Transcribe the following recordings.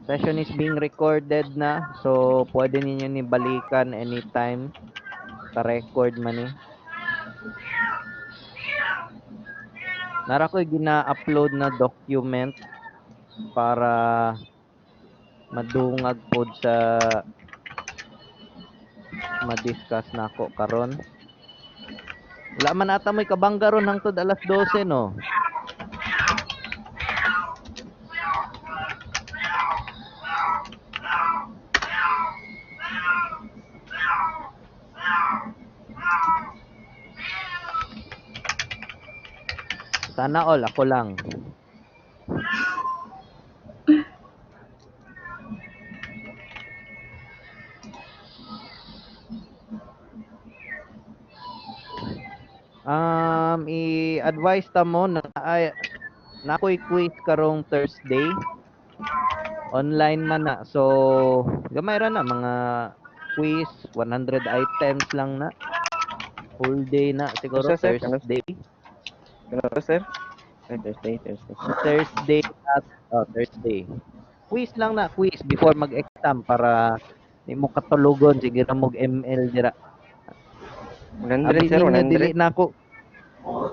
Session is being recorded na. So, pwede ninyo ni balikan anytime. Ka-record man ni. Nara ko'y gina-upload na document para madungag pod sa ma-discuss nako karon. Wala man ata mo'y kabangga ron hangtod alas 12 no. Sana all ako lang. I-advise ta mo na na ako'y quiz karong Thursday. Online man na. So, gamay ra na mga quiz, 100 items lang na. Full day na siguro Basta, sir, Thursday. Ano, sir? Thursday. Thursday at Thursday. Quiz lang na, quiz before mag-exam para di mo katulugon sige ra mo ML dira. 100, Abi sir, ninyo 100. dili na ako.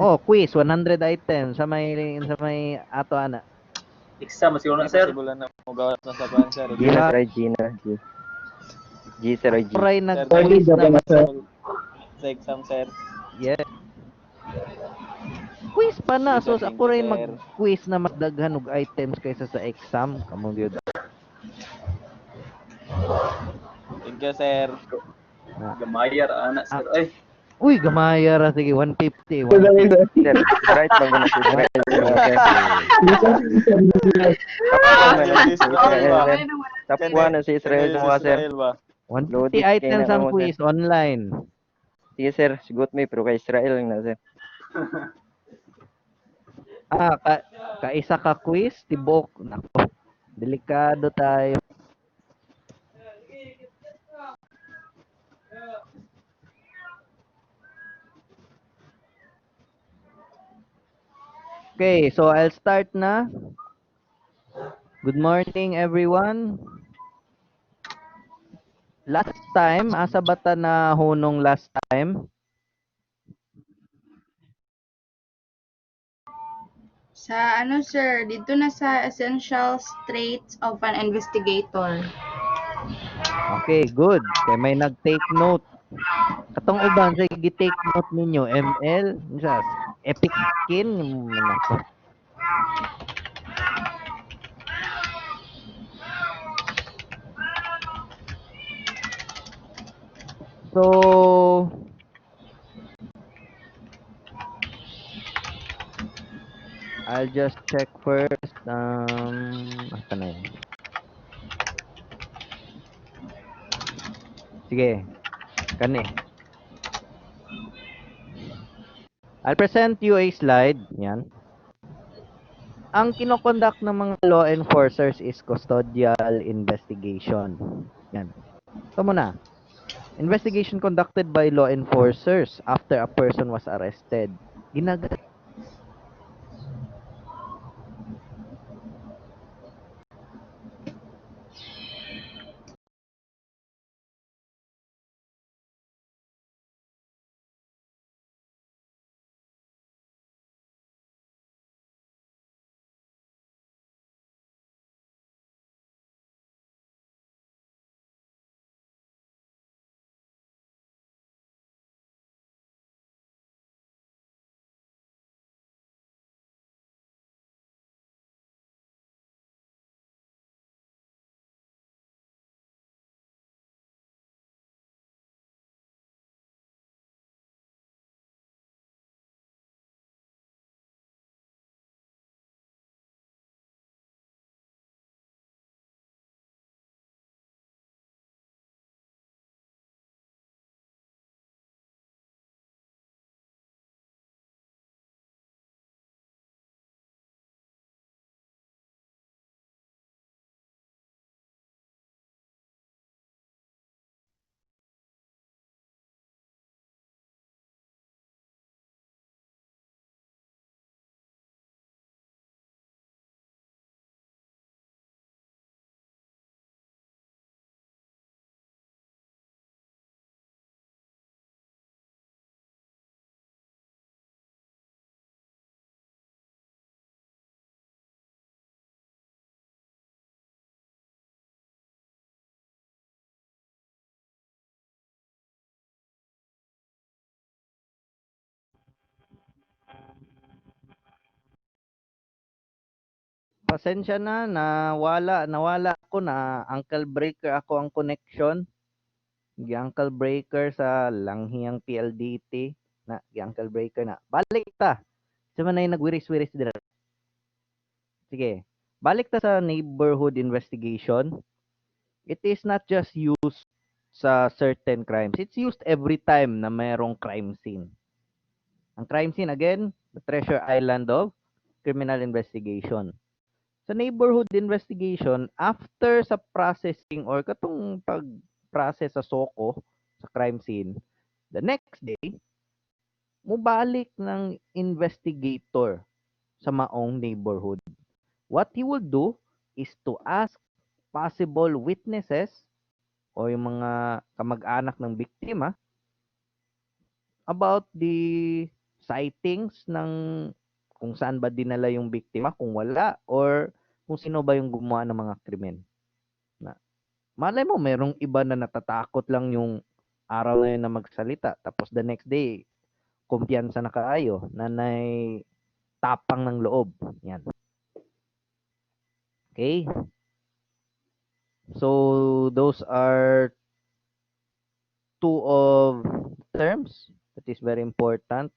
Oh, quiz 100 items sa may ato ana. Exam siguro na sir. Possible na mo gawas na sa ban, sir. Gina, sir, Gina. G, sir, G. Pray Sir, nag-quiz sir, na sa exam, sir. yes. Quiz pa na. So, Thank ako you, rin sir. mag-quiz na mas daghan og items kaysa sa exam. Kamo gyud. Thank you, sir. Gamayar anak sir. Ay, Uy, gamaya ra sige 150. Sir, right bang na si Israel, sir, mga sir. Top 1 na si Israel, mga sir. ba? 150 Loaded kayo items na ang kamo, quiz online. Sige, sir, sigot may, pero kay Israel lang na, sir. Kaisa ka quiz tibok. Nako. Delikado tayo. Okay, so I'll start na. Good morning everyone. Last time, asa bata na hunong last time? Sa ano sir, dito na sa essential traits of an investigator. Okay, good. Kay may nag-take note. Katong uban sa gi-take note ninyo, ML, sa epic skin nako. So, I'll just check first. Asa na yun? Sige. Kani. I'll present you a slide. Yan. Ang kinokonduct ng mga law enforcers is custodial investigation. Yan. Ito muna. Investigation conducted by law enforcers after a person was arrested. Ginagamit pasensya na, nawala ako na Uncle Breaker ako ang connection. Gi Uncle Breaker sa langhiyang PLDT na gi Uncle Breaker na. Balik ta. Sa man ay nagwiris-wiris dira. Sige. Balik ta sa neighborhood investigation. It is not just used sa certain crimes. It's used every time na mayroong crime scene. Ang crime scene again, the treasure island of criminal investigation. Sa neighborhood investigation, after sa processing or katong pag-process sa SOCO, sa crime scene, the next day, mubalik ng investigator sa maong neighborhood. What he will do is to ask possible witnesses o yung mga kamag-anak ng biktima about the sightings ng kung saan ba dinala yung biktima, kung wala, or kung sino ba yung gumawa ng mga krimen. Na, malay mo, merong iba na natatakot lang yung araw na yun na magsalita. Tapos the next day, kumpiyansa na kaayo, nanay tapang ng loob. Yan. Okay? So, those are two of terms that is very important.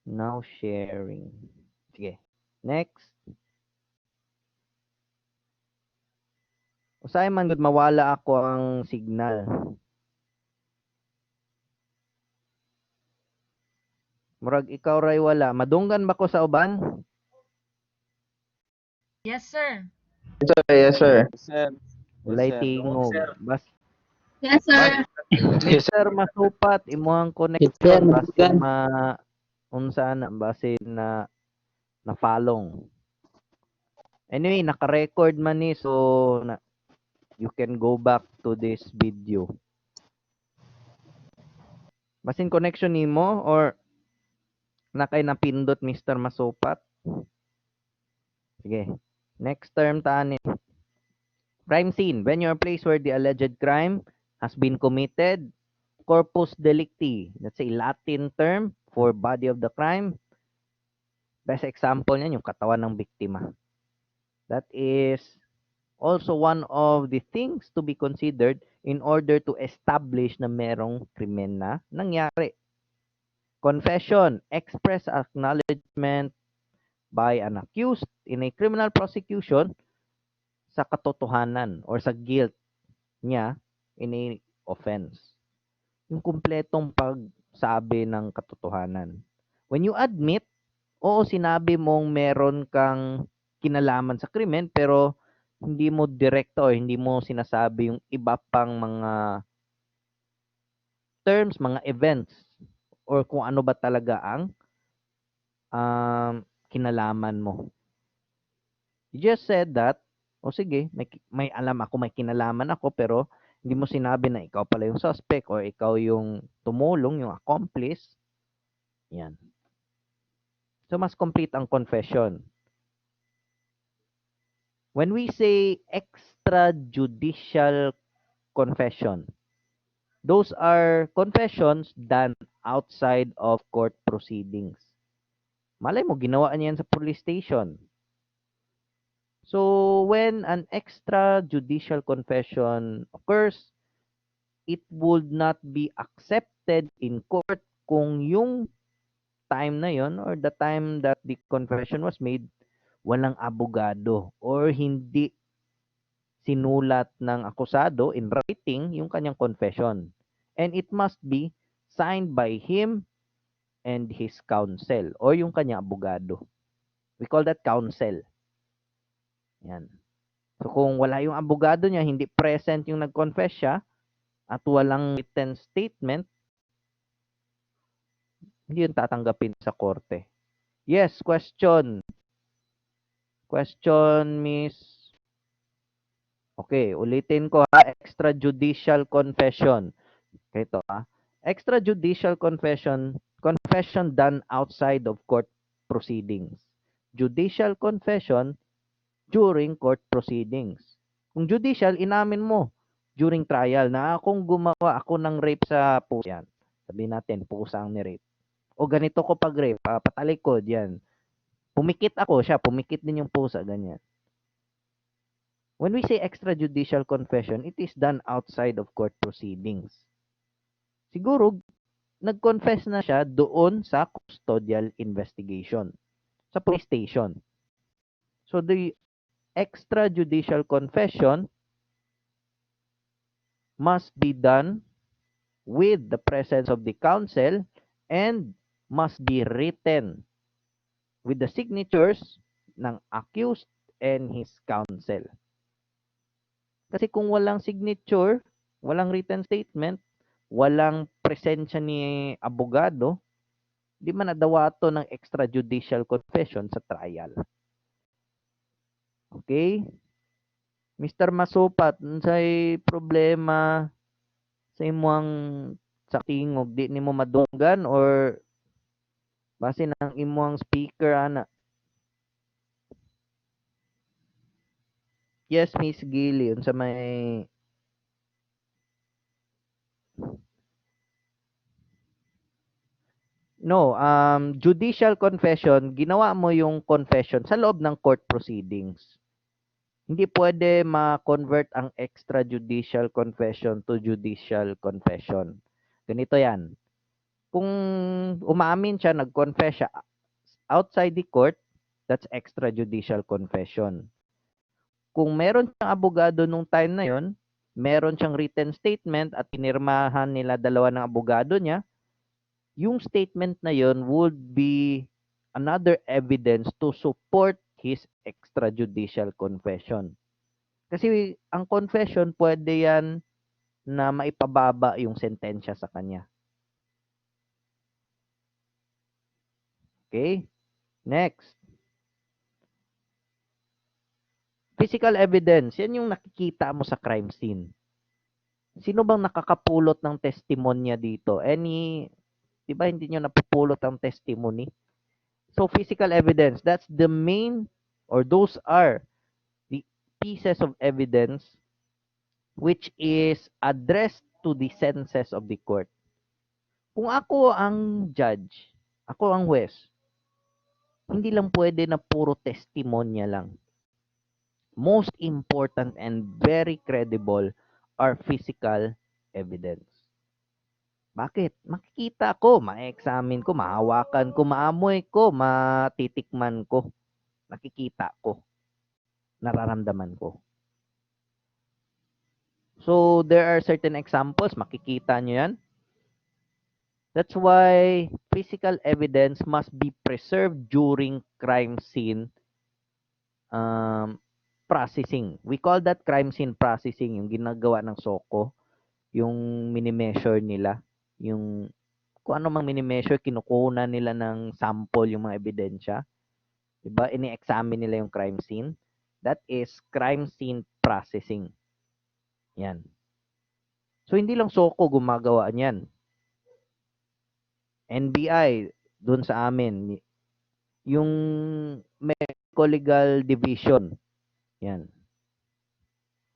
Now, sharing. Sige. Next. Usahay man gud mawala ako ang signal. Murag ikaw ray wala. Madunggan ba ko sa uban? Yes, sir. Yes, sir. Yes, sir. Walay Yes, sir. tingog. Sir. Bas Yes, sir. Mr. Masupat imong connection basin unsa na basin na falong. Anyway, naka-record man ni so you can go back to this video. Basin connection nimo or nakay napindot Mr. Masupat. Sige. Next term tani. Crime scene. When you're placed where the alleged crime has been committed, corpus delicti. That's a Latin term for body of the crime. Best example niyan yung katawan ng biktima. That is also one of the things to be considered in order to establish na merong krimen na nangyari. Confession, express acknowledgement by an accused in a criminal prosecution sa katotohanan or sa guilt niya in a offense. Yung kumpletong pagsabi ng katotohanan. When you admit, oo, sinabi mong meron kang kinalaman sa krimen pero hindi mo direkto o hindi mo sinasabi yung iba pang mga terms, mga events or kung ano ba talaga ang kinalaman mo. You just said that, o sige, may alam ako, may kinalaman ako, pero hindi mo sinabi na ikaw pala yung suspect or ikaw yung tumulong, yung accomplice. Yan. So, mas complete ang confession. When we say extrajudicial confession, those are confessions done outside of court proceedings. Malay mo, ginawa niya yan sa police station. So, when an extrajudicial confession occurs, it would not be accepted in court kung yung time na yon or the time that the confession was made, walang abogado or hindi sinulat ng akusado in writing yung kanyang confession. And it must be signed by him and his counsel or yung kanyang abogado. We call that counsel. Yan. So kung wala yung abogado niya, hindi present yung nag-confess siya at walang written statement, hindi yun tatanggapin sa korte. Yes, question. Question, Miss. Okay, ulitin ko ha. Extrajudicial confession. Ito ha. Extrajudicial confession, confession done outside of court proceedings. Judicial confession during court proceedings. Kung judicial, inamin mo during trial na akong gumawa ako ng rape sa pusa. Yan. Sabihin natin, pusa ang ni-rape. O ganito ko pag-rape, patalikod, yan. Pumikit ako, siya, pumikit din yung pusa, ganyan. When we say extrajudicial confession, it is done outside of court proceedings. Siguro, nag-confess na siya doon sa custodial investigation, sa police station. So, the extrajudicial confession must be done with the presence of the counsel and must be written with the signatures ng accused and his counsel. Kasi kung walang signature, walang written statement, walang presensya ni abogado, di man nadawa to ng extrajudicial confession sa trial. Okay? Mr. Masupat, unsay problema sa imuang sa tingog, di nimo madunggan or base ng imuang speaker ana? Yes, Miss Gilly, unsa may No, judicial confession, ginawa mo yung confession sa loob ng court proceedings. Hindi pwede ma-convert ang extrajudicial confession to judicial confession. Ganito yan. Kung umaamin siya, nag-confess siya outside the court, that's extrajudicial confession. Kung meron siyang abogado nung time na yon, meron siyang written statement at pinirmahan nila dalawa ng abogado niya, yung statement na yon would be another evidence to support his extrajudicial confession. Kasi ang confession, pwede yan na maipababa yung sentensya sa kanya. Okay? Next. Physical evidence. Yan yung nakikita mo sa crime scene. Sino bang nakakapulot ng testimonya dito? Di ba hindi nyo napupulot ang testimony? So, physical evidence, that's the main, or those are the pieces of evidence which is addressed to the senses of the court. Kung ako ang judge, ako ang huwes, hindi lang pwede na puro testimonya lang. Most important and very credible are physical evidence. Bakit? Makikita ko, ma-examine ko, mahawakan ko, maamoy ko, matitikman ko. Nakikita ko. Nararamdaman ko. So, there are certain examples. Makikita nyo yan. That's why physical evidence must be preserved during crime scene processing. We call that crime scene processing, yung ginagawa ng SOCO, yung mini-measure nila, yung kung ano mang mini-measure, kinukuha nila ng sample yung mga ebidensya. Diba? Ini-examine nila yung crime scene. That is crime scene processing. Yan. So, hindi lang SOCO gumagawa niyan. NBI, dun sa amin, yung medical legal division, yan.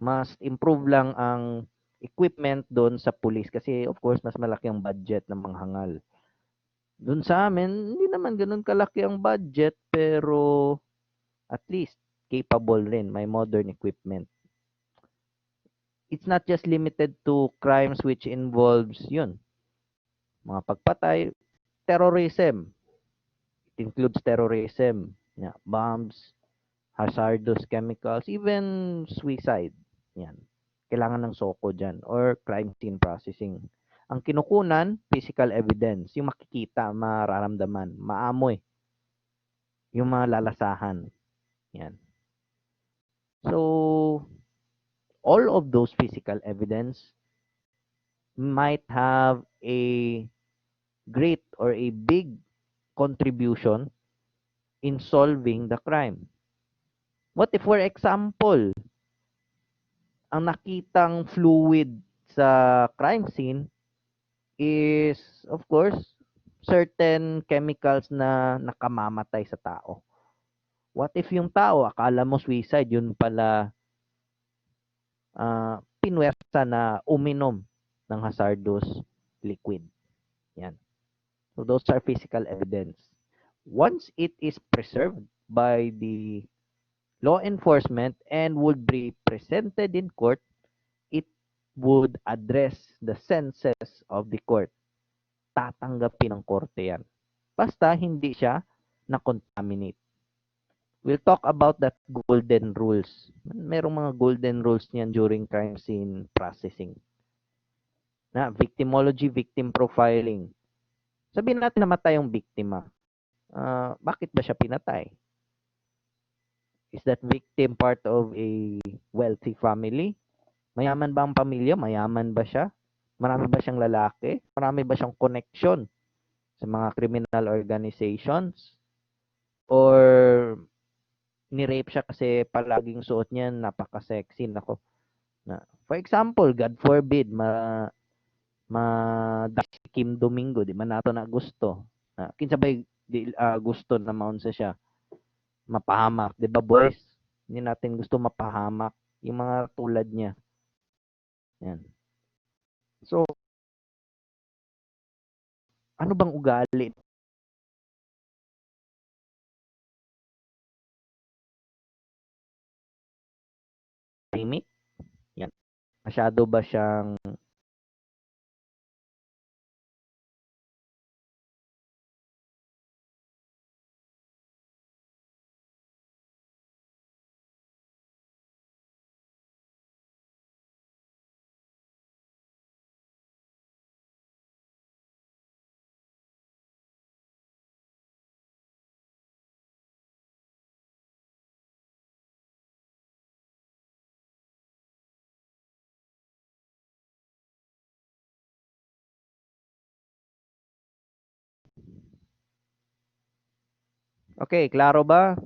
Mas improve lang ang equipment doon sa police kasi of course mas malaki ang budget ng mga hangal. Doon sa amin, hindi naman ganoon kalaki ang budget pero at least capable rin, may modern equipment. It's not just limited to crimes which involves yun. Mga pagpatay, terrorism. It includes terrorism, yeah, bombs, hazardous chemicals, even suicide. Yan. Kailangan ng SOCO dyan or crime scene processing. Ang kinukunan, physical evidence. Yung makikita, mararamdaman, maamoy. Yung mga lalasahan. Yan. So, all of those physical evidence might have a great or a big contribution in solving the crime. What if, for example, ang nakitang fluid sa crime scene is, of course, certain chemicals na nakamamatay sa tao. What if yung tao, akala mo suicide, yun pala pinwersa na uminom ng hazardous liquid. Yan. So those are physical evidence. Once it is preserved by the law enforcement and would be presented in court, it would address the senses of the court. Tatanggapin ng korte yan. Basta hindi siya na-contaminate. We'll talk about that golden rules. Merong mga golden rules niyan during crime scene processing. Na victimology, victim profiling. Sabihin natin namatay yung biktima. Bakit ba siya pinatay? Is that victim part of a wealthy family? Mayaman ba ang pamilya? Mayaman ba siya? Marami ba siyang lalaki? Marami ba siyang connection sa mga criminal organizations? Or ni-rape siya kasi palaging suot niya napaka-sexy. Nako. For example, God forbid, si Kim Domingo, di man nato na gusto. Kinsa ba gusto na maunsa siya? Mapahamak, 'di ba boys? Hindi natin gusto mapahamak yung mga tulad niya. Yan. So, ano bang ugali? Tahimik? Yan. Masyado ba siyang Okay, klaro ba?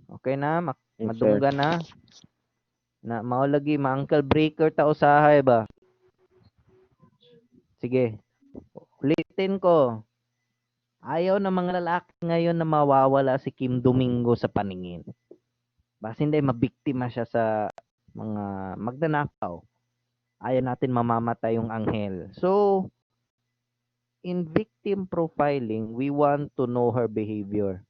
Okay na, Yes, sir. madungga na. Na mao lagi ma-ankle breaker ta usahay ba? Sige. Ulitin ko. Ayaw ng mga lalaki ngayon na mawawala si Kim Domingo sa paningin. Basta hindi mabiktima siya sa mga magnanakaw. Ayaw natin mamamatay yung anghel. So, in victim profiling, we want to know her behavior.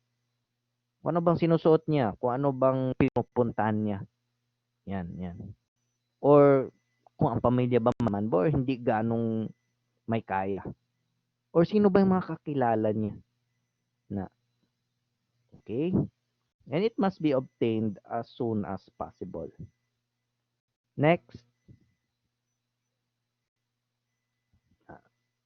Kung ano bang sinusuot niya? Kung ano bang pinupuntahan niya? Yan. Or kung ang pamilya ba maman ba or hindi ganong may kaya. Or sino ba yung mga kakilala niya? Na, okay? And it must be obtained as soon as possible. Next.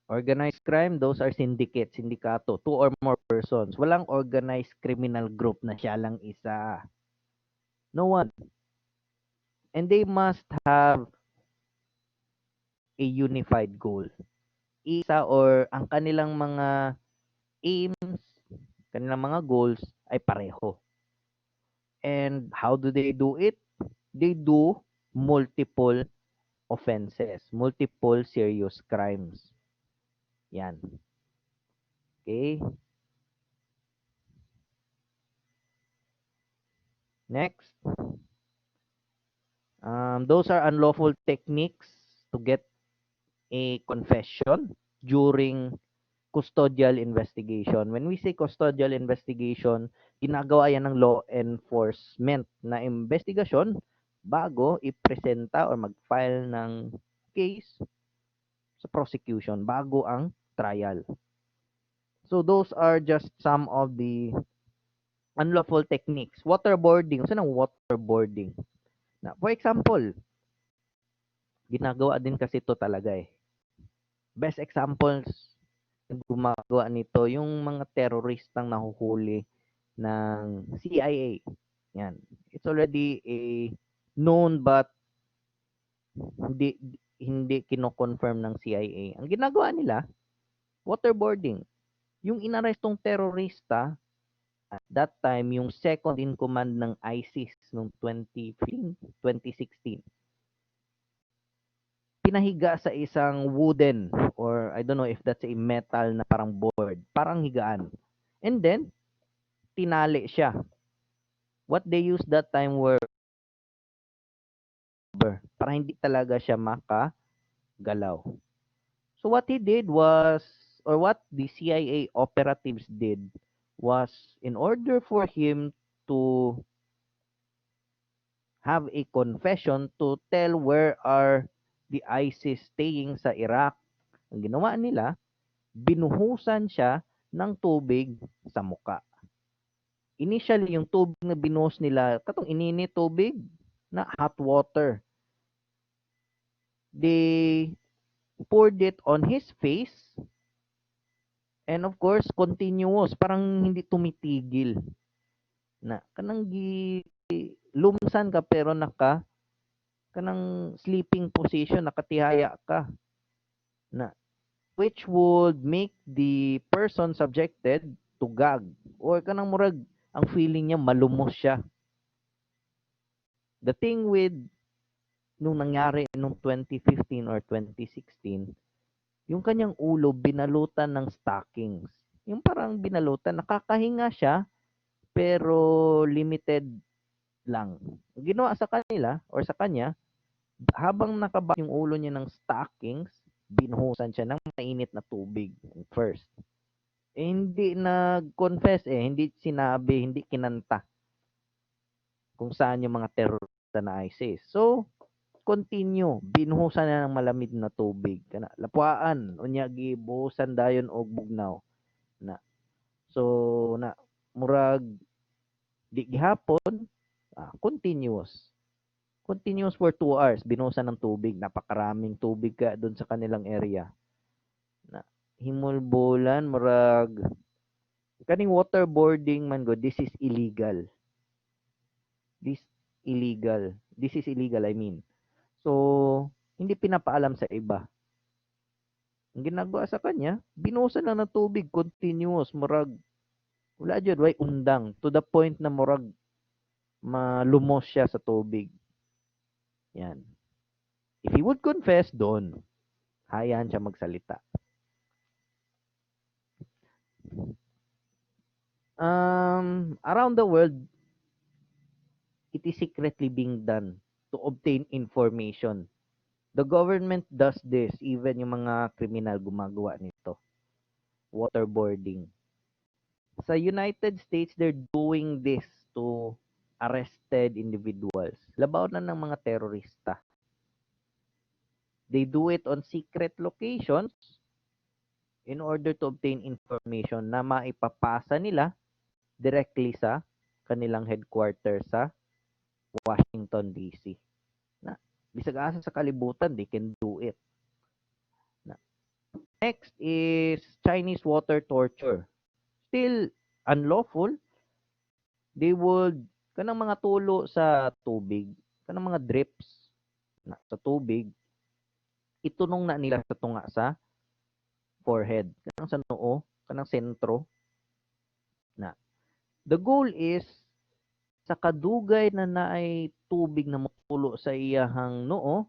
Organized crime, those are syndicates, sindikato, 2 or more persons. Walang organized criminal group na siya lang isa. No one. And they must have a unified goal. Isa or ang kanilang mga aims, kanilang mga goals ay pareho. And how do they do it? They do multiple offenses, multiple serious crimes. Yan. Okay. Next. Those are unlawful techniques to get a confession during custodial investigation. When we say custodial investigation, ginagawa yan ng law enforcement na investigasyon bago ipresenta or mag-file ng case sa prosecution, bago ang trial. So those are just some of the unlawful techniques. Waterboarding. Saan ang waterboarding? Na, for example, ginagawa din kasi ito talaga eh. Best examples gumagawa nito yung mga teroristang nahuhuli ng CIA. Yan. It's already a known but hindi kino-confirm ng CIA. Ang ginagawa nila, waterboarding. Yung inarestong terorista, at that time, yung second in command ng ISIS noong 2016, pinahiga sa isang wooden or I don't know if that's a metal na parang board, parang higaan. And then, tinali siya. What they used that time were para hindi talaga siya makagalaw. So what he did was, or what the CIA operatives did was in order for him to have a confession to tell where are the ISIS staying sa Iraq. Ang ginawa nila, binuhusan siya ng tubig sa muka. Initially, yung tubig na binuhos nila, katong ininit tubig na hot water. They poured it on his face and of course, continuous. Parang hindi tumitigil. Na, kanang lumsan ka pero kanang sleeping position, nakatihaya ka. Na, which would make the person subjected to gag. Or kanang murag, ang feeling niya malumos siya. The thing with nung nangyari nung 2015 or 2016, yung kanyang ulo binalutan ng stockings. Yung parang binalutan, nakakahinga siya, pero limited lang. Ginawa sa kanila or sa kanya, habang nakabak yung ulo niya ng stockings, binuhusan siya ng mainit na tubig first. Hindi nag-confess hindi sinabi, hindi kinanta kung saan yung mga terorista na ISIS. So, continue, binuhusan na ng malamig na tubig. Kana, lapuaan, unya gibuhusan dayon og bugnaw. Na. So, murag, di gihapon, continuous. Continuous for 2 hours, binuhusan ng tubig. Napakaraming tubig ka doon sa kanilang area. Na, himulbulan, murag, kaning waterboarding man go, this is illegal. This is illegal, I mean. So, hindi pinapaalam sa iba. Ang ginagawa sa kanya, binuhusan lang ng tubig, continuous, murag, wala dyan, way undang, to the point na murag, malumos siya sa tubig. Yan. If he would confess, doon, hayaan siya magsalita. Around the world, it is secretly being done to obtain information. The government does this, even yung mga kriminal gumagawa nito. Waterboarding. Sa United States, they're doing this to arrested individuals. Labaw na ng mga terorista. They do it on secret locations in order to obtain information na maipapasa nila directly sa kanilang headquarters sa Washington, D.C. Na, bisag asa sa kalibutan, they can do it. Na. Next is Chinese water torture. Still unlawful. They would, kanang mga tulo sa tubig, kanang mga drips sa tubig, itunong na nila sa tunga sa forehead, kanang sa noo, kanang sentro. Na. The goal is, sa kadugay na naay tubig na mutulo sa iyahang noo,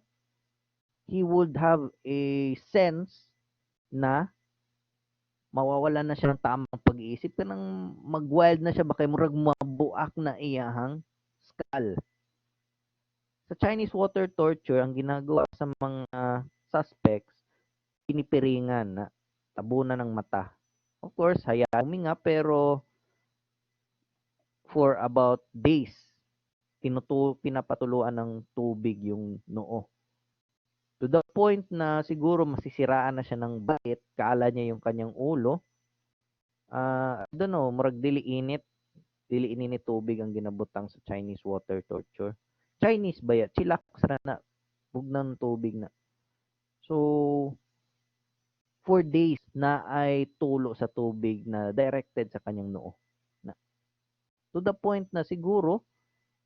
he would have a sense na mawawalan na siya ng tamang pag-iisip, kanang mag-wild na siya, baka murag mabuak na iyahang skull. Sa Chinese water torture, ang ginagawa sa mga suspects, pinipiringan na tabunan ng mata. Of course, hayaan huminga, pero for about days, pinapatuluan ng tubig yung noo. To the point na siguro masisiraan na siya ng bait, kaala niya yung kanyang ulo. I don't know, murag dili init tubig ang ginabutang sa Chinese water torture. Chinese ba yan? Chillax na, bugnang tubig na. So, 4 days na ay tulo sa tubig na directed sa kanyang noo. Na, to the point na siguro,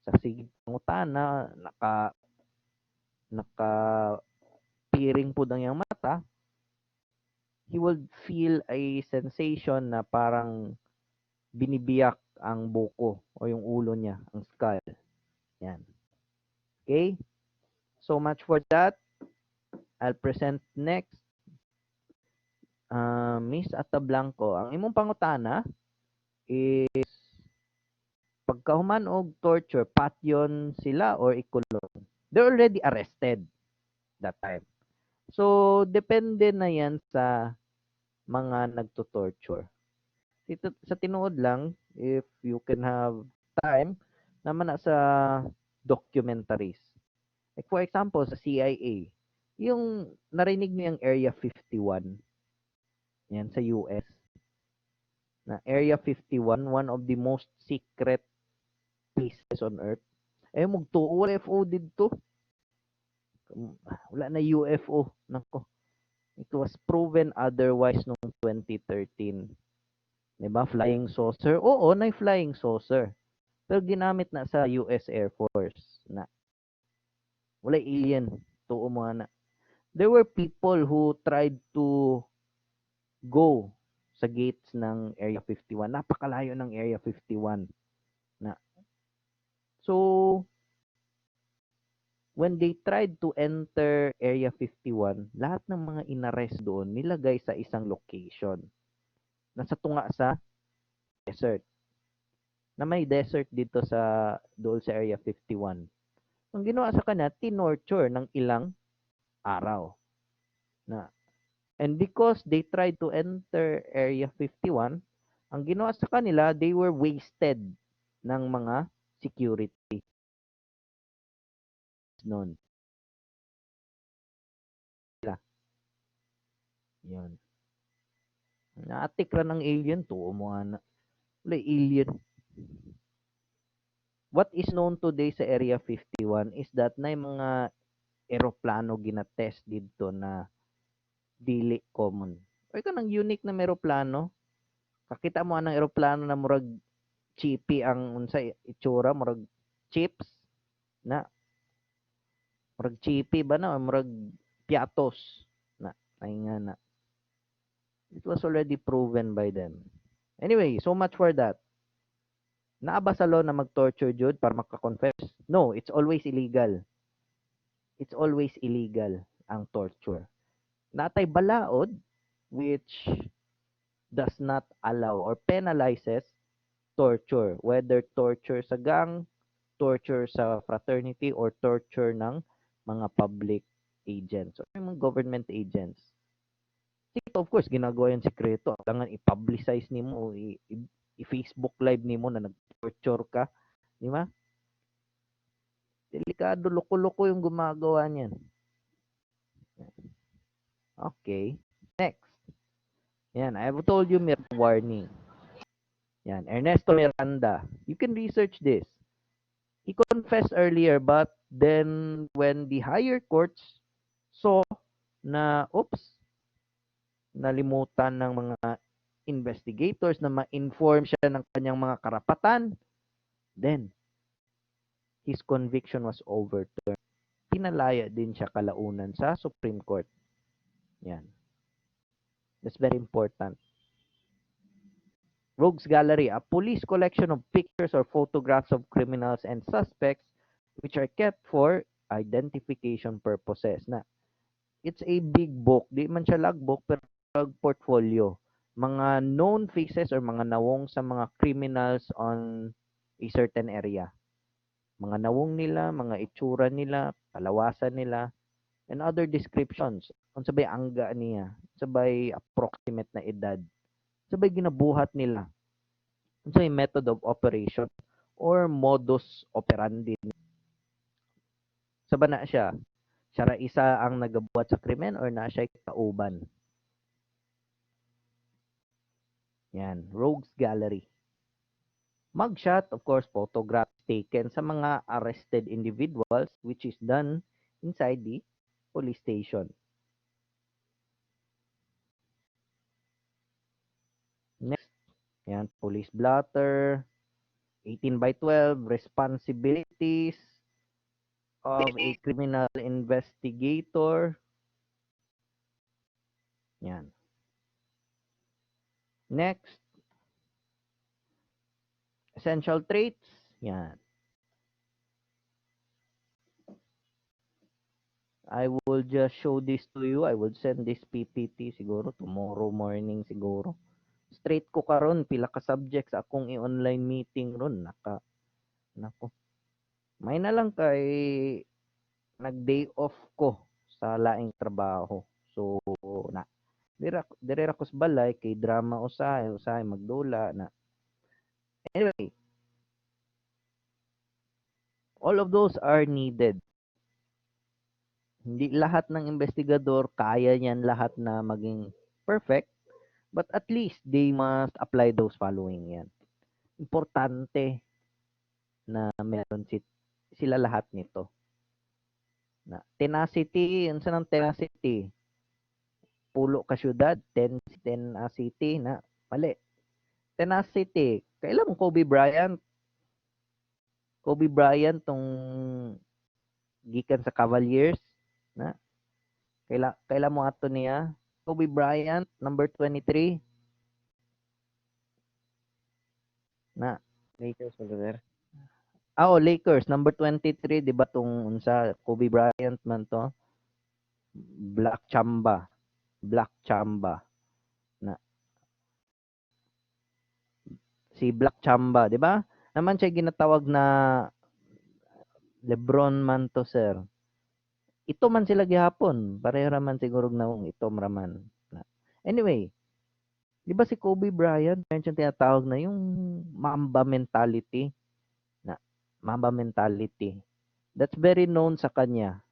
sa sigit ng utana, naka piring po ng yung mata, he would feel a sensation na parang binibiyak ang buko o yung ulo niya, ang skull. Yan. Okay? So much for that. I'll present next. Miss Atablanco, ang imong pangutana is pagkahuman og torture, patyon sila or ikulong? They're already arrested that time. So, depende na yan sa mga nagto-torture. Sa tinuod lang, if you can have time, naman na sa documentaries. Like for example, sa CIA, yung narinig niyo yung Area 51, yan sa US, na Area 51, one of the most secret places on Earth. Eh, magtuo UFO dito. Wala na UFO. Nako. It was proven otherwise noong 2013. Diba? Flying saucer. Oo, na flying saucer. Pero ginamit na sa US Air Force na wala alien. Tuo mo na. There were people who tried to go sa gates ng Area 51. Napakalayo ng Area 51 na. So, when they tried to enter Area 51, lahat ng mga inarrest doon nilagay sa isang location. Nasa tunga sa desert. Na may desert dito sa doon sa Area 51. Ang ginawa sa kanya, tinorture ng ilang araw. Na and because they tried to enter Area 51, ang ginawa sa kanila, they were wasted ng mga security noon. Yun. Naatik ra ng alien to, mo na. Wala alien. What is known today sa Area 51 is that na mga eroplano ginatest dito na dili common. O ikaw ng unique na eroplano, kakita mo anang eroplano na murag chippy ang unsa itsura, murag chips na murag chippy ba na murag piatos na ay nga na. It was already proven by them. Anyway, so much for that. Naa ba sa law na mag-torture jud para makakonfess? No, it's always illegal. It's always illegal ang torture. Natay balaod which does not allow or penalizes torture, whether torture sa gang, torture sa fraternity, or torture ng mga public agents or mga government agents. Of course, ginagawa yung sikreto. Kailangan i-publicize nimo, i-Facebook live nimo na nag-torture ka. Di ba? Delikado, loko-loko yung gumagawa niyan. Okay. Next. Yan, I have told you warning. Yan, Ernesto Miranda. You can research this. He confessed earlier, but then when the higher courts saw na, oops, nalimutan ng mga investigators na ma-inform siya ng kanyang mga karapatan, then his conviction was overturned. Pinalaya din siya kalaunan sa Supreme Court. Yan. That's very important. Rogues Gallery, a police collection of pictures or photographs of criminals and suspects which are kept for identification purposes. Na, it's a big book. Di man siya logbook, pero portfolio. Mga known faces or mga nawong sa mga criminals on a certain area. Mga nawong nila, mga itsura nila, palawasan nila, and other descriptions. Kung sabay angga niya, sabay approximate na edad, sabay ginabuhat nila. Kung sabay method of operation or modus operandi. Saba na siya. Siya ra isa ang nagabuhat sa krimen or na siya kauban. Yan, Rogues Gallery. Mugshot, of course, photographs taken sa mga arrested individuals which is done inside the police station. Next, yan, police blotter, 18 by 12, responsibilities of a criminal investigator. Yan. Next, essential traits. Yan. I will just show this to you. I will send this PPT siguro tomorrow morning siguro. Straight ko karon pila ka subjects akong i-online meeting ron nako. May na lang kay nag-day off ko sa laing trabaho. So na Diri ra kus balay kay drama usahay magdula na. Anyway, all of those are needed. Hindi lahat ng investigador kaya niyan lahat na maging perfect, but at least they must apply those following yan. Importante na meron sila lahat nito. Na tenacity, unsa nang tenacity? Pulo ka syudad, tenacity na mali. Tenacity, kailan mo Kobe Bryant? Kobe Bryant tong gikan sa Cavaliers na kaila mo ato niya Kobe Bryant number 23 na Lakers mo sir. Lakers number 23 di ba tong unsa Kobe Bryant man to Black Chamba na si Black Chamba di ba naman siya ginatawag na LeBron man to sir ito man sila gihapon pareho raman siguro naong ito raman na. Anyway, di ba si Kobe Bryant meron siyang tinatawag na yung Mamba mentality na Mamba mentality that's very known sa kanya.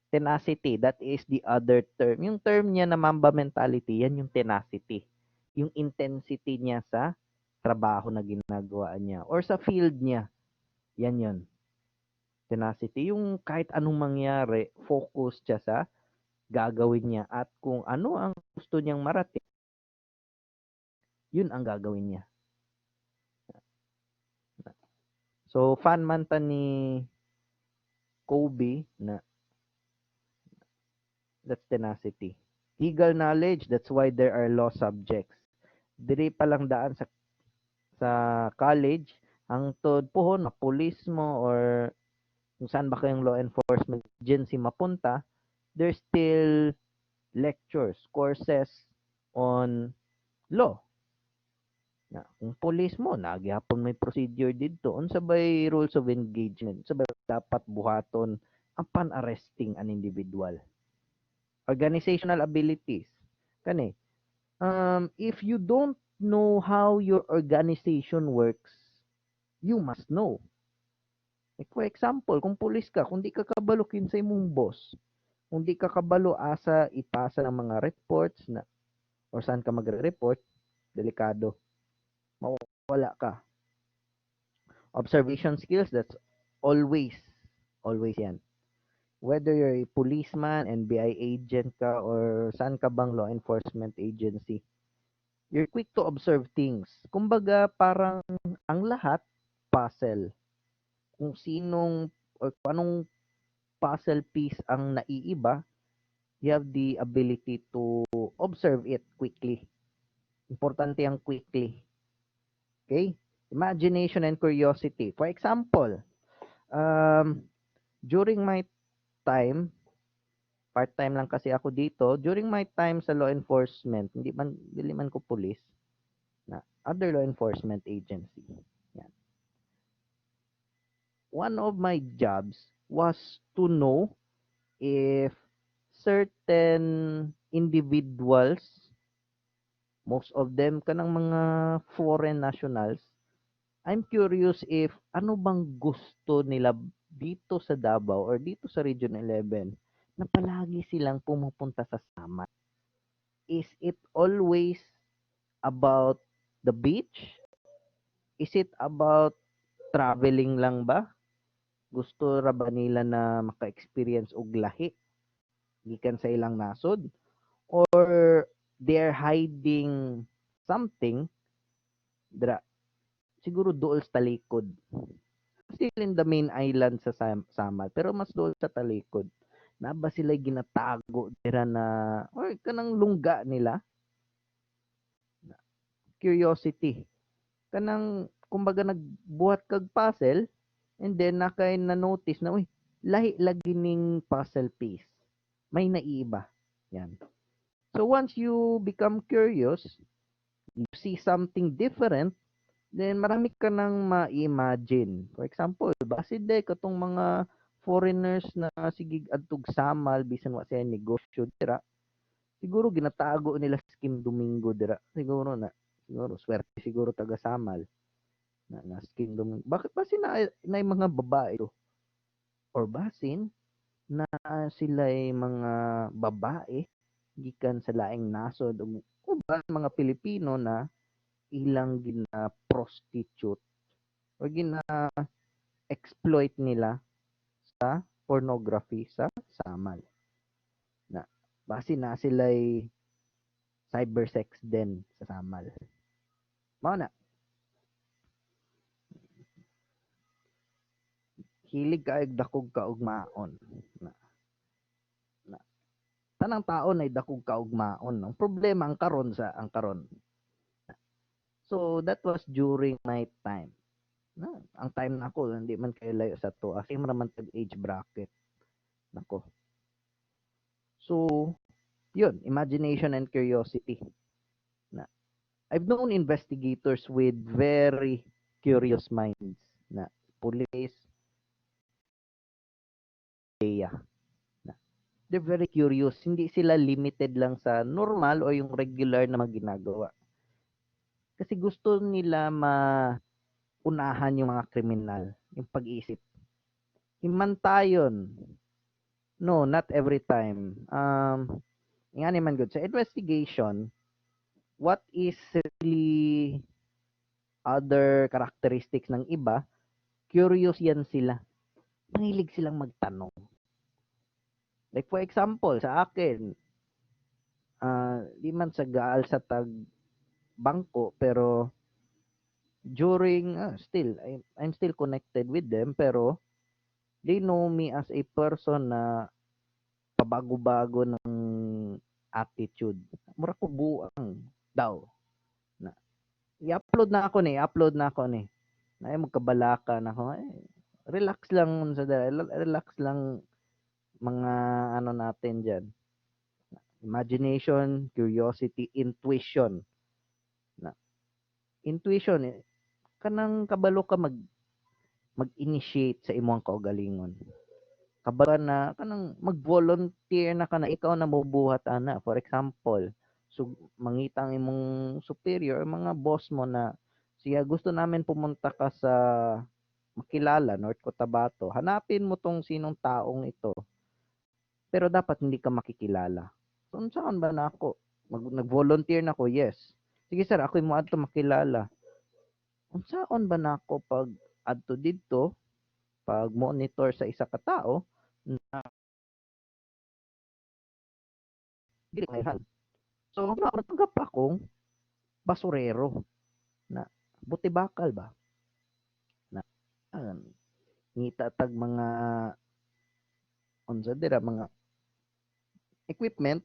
Tenacity, that is the other term. Yung term niya na Mamba mentality, yan yung tenacity. Yung intensity niya sa trabaho na ginagawa niya or sa field niya. Yan yun. Tenacity, yung kahit anong mangyari, focus siya sa gagawin niya at kung ano ang gusto niyang marating, yun ang gagawin niya. So, fan man ta ni Kobe na that's tenacity. Legal knowledge, that's why there are law subjects. Diri pa lang daan sa college, ang tod pohon na police mo or kung saan ba kayong law enforcement agency mapunta, there's still lectures, courses on law. Na kung police mo, nagyapon may procedure dito, unsa bay rules of engagement, unsa bay dapat buhaton upon arresting an individual. Organizational abilities. Kani, if you don't know how your organization works, you must know. Like for example, kung pulis ka, kung di ka kabalo sa imong boss, kung di ka kabalo asa ipasa ng mga reports na or saan ka magre-report, delikado. Mawala ka. Observation skills, that's always yan. Whether you're a policeman, NBI agent ka, or saan ka bang law enforcement agency, you're quick to observe things. Kumbaga, parang ang lahat, puzzle. Kung sinong, or kung anong puzzle piece ang naiiba, you have the ability to observe it quickly. Importante ang quickly. Okay? Imagination and curiosity. For example, during my time, part-time lang kasi ako dito, during my time sa law enforcement, dili man ko police, na other law enforcement agency. Yan. One of my jobs was to know if certain individuals, most of them kanang mga foreign nationals, I'm curious if ano bang gusto nila dito sa Davao or dito sa Region 11 na palagi silang pumupunta sa Samar. Is it always about the beach? Is it about traveling lang ba? Gusto ra ba nila na maka-experience og lahi gikan sa ilang nasod? Or they're hiding something dra siguro dool sa talikod. Still in the main island sa Samal, pero mas dool sa talikod. Na ba sila ginatago dira na or kanang lungga nila? Curiosity. Kanang kumbaga nagbuhat kag puzzle and then nakay na notice na uy lahi lagi ning puzzle piece. May naiiba. Yan. So once you become curious, you see something different, then marami ka nang ma-imagine. For example, basid de katong mga foreigners na sigig adtog Samal bisan wa siya negosyo dira. Siguro ginatago nila si Kim Domingo dira. Siguro swerte siguro taga Samal na si Kim Domingo. Bakit ba na yung mga babae to? Or basin na sila'y mga babae gikan sa laing nasod o ba mga Pilipino na ilang gina prostitute o gina exploit nila sa pornography sa Samal na base na sila'y cybersex din sa Samal. Mao na hilig kaayog dakog kaugmaon na tanang tao ay dakog kaugmaon. Ang problema ang karon. So that was during my time. Ang time nako hindi man kay layo sa to. Same raman tag age bracket. Nako. So yun, imagination and curiosity. Na I've known investigators with very curious minds na police, PDEA. They're very curious. Hindi sila limited lang sa normal o yung regular na mga ginagawa. Kasi gusto nila maunahan yung mga kriminal, yung pag-iisip. Himantayon. No, not every time. Nga naman good. Sa investigation, what is really other characteristics ng iba, curious yan sila. Mahilig silang magtanong. Like for example, sa akin, di man sa gaal sa tag bangko, pero during, I'm still connected with them, pero they know me as a person na pabago-bago ng attitude. Mura ko buang daw. Na, i-upload na ako ni. Na ay magkabalaka na ako. Relax lang relax lang mga ano natin diyan. Imagination, curiosity, intuition. Na intuition kanang kabalo ka mag-initiate sa imong kaugalingon. Kabalo na kanang mag-volunteer na kana ikaw na mobuhat ana. For example, so mangitang imong superior, mga boss mo na siya gusto namin pumunta ka sa makilala North Cotabato. Hanapin mo tong sinong taong ito. Pero dapat hindi ka makikilala. So, saan ba na ako? Nag-volunteer na ako, yes. Sige sir, ako'y mo adto makilala. Unsaon ba na ako pag adto didto, pag monitor sa isa ka tao na dili kaihan. So, natanggap akong basurero na buti bakal ba? Na ngita tag mga unsa dira mga equipment.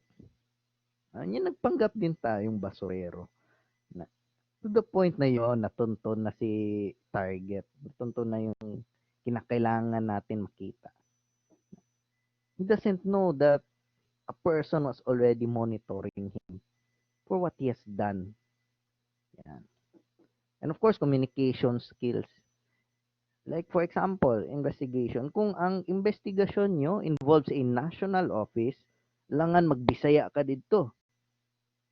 Yan nagpanggap din tayong basurero. Na, to the point na yon natunton na si target. Natunton na yung kinakailangan natin makita. He doesn't know that a person was already monitoring him for what he has done. Yan. And of course, communication skills. Like for example, investigation. Kung ang investigasyon nyo involves a national office, langan magbisaya ka dito.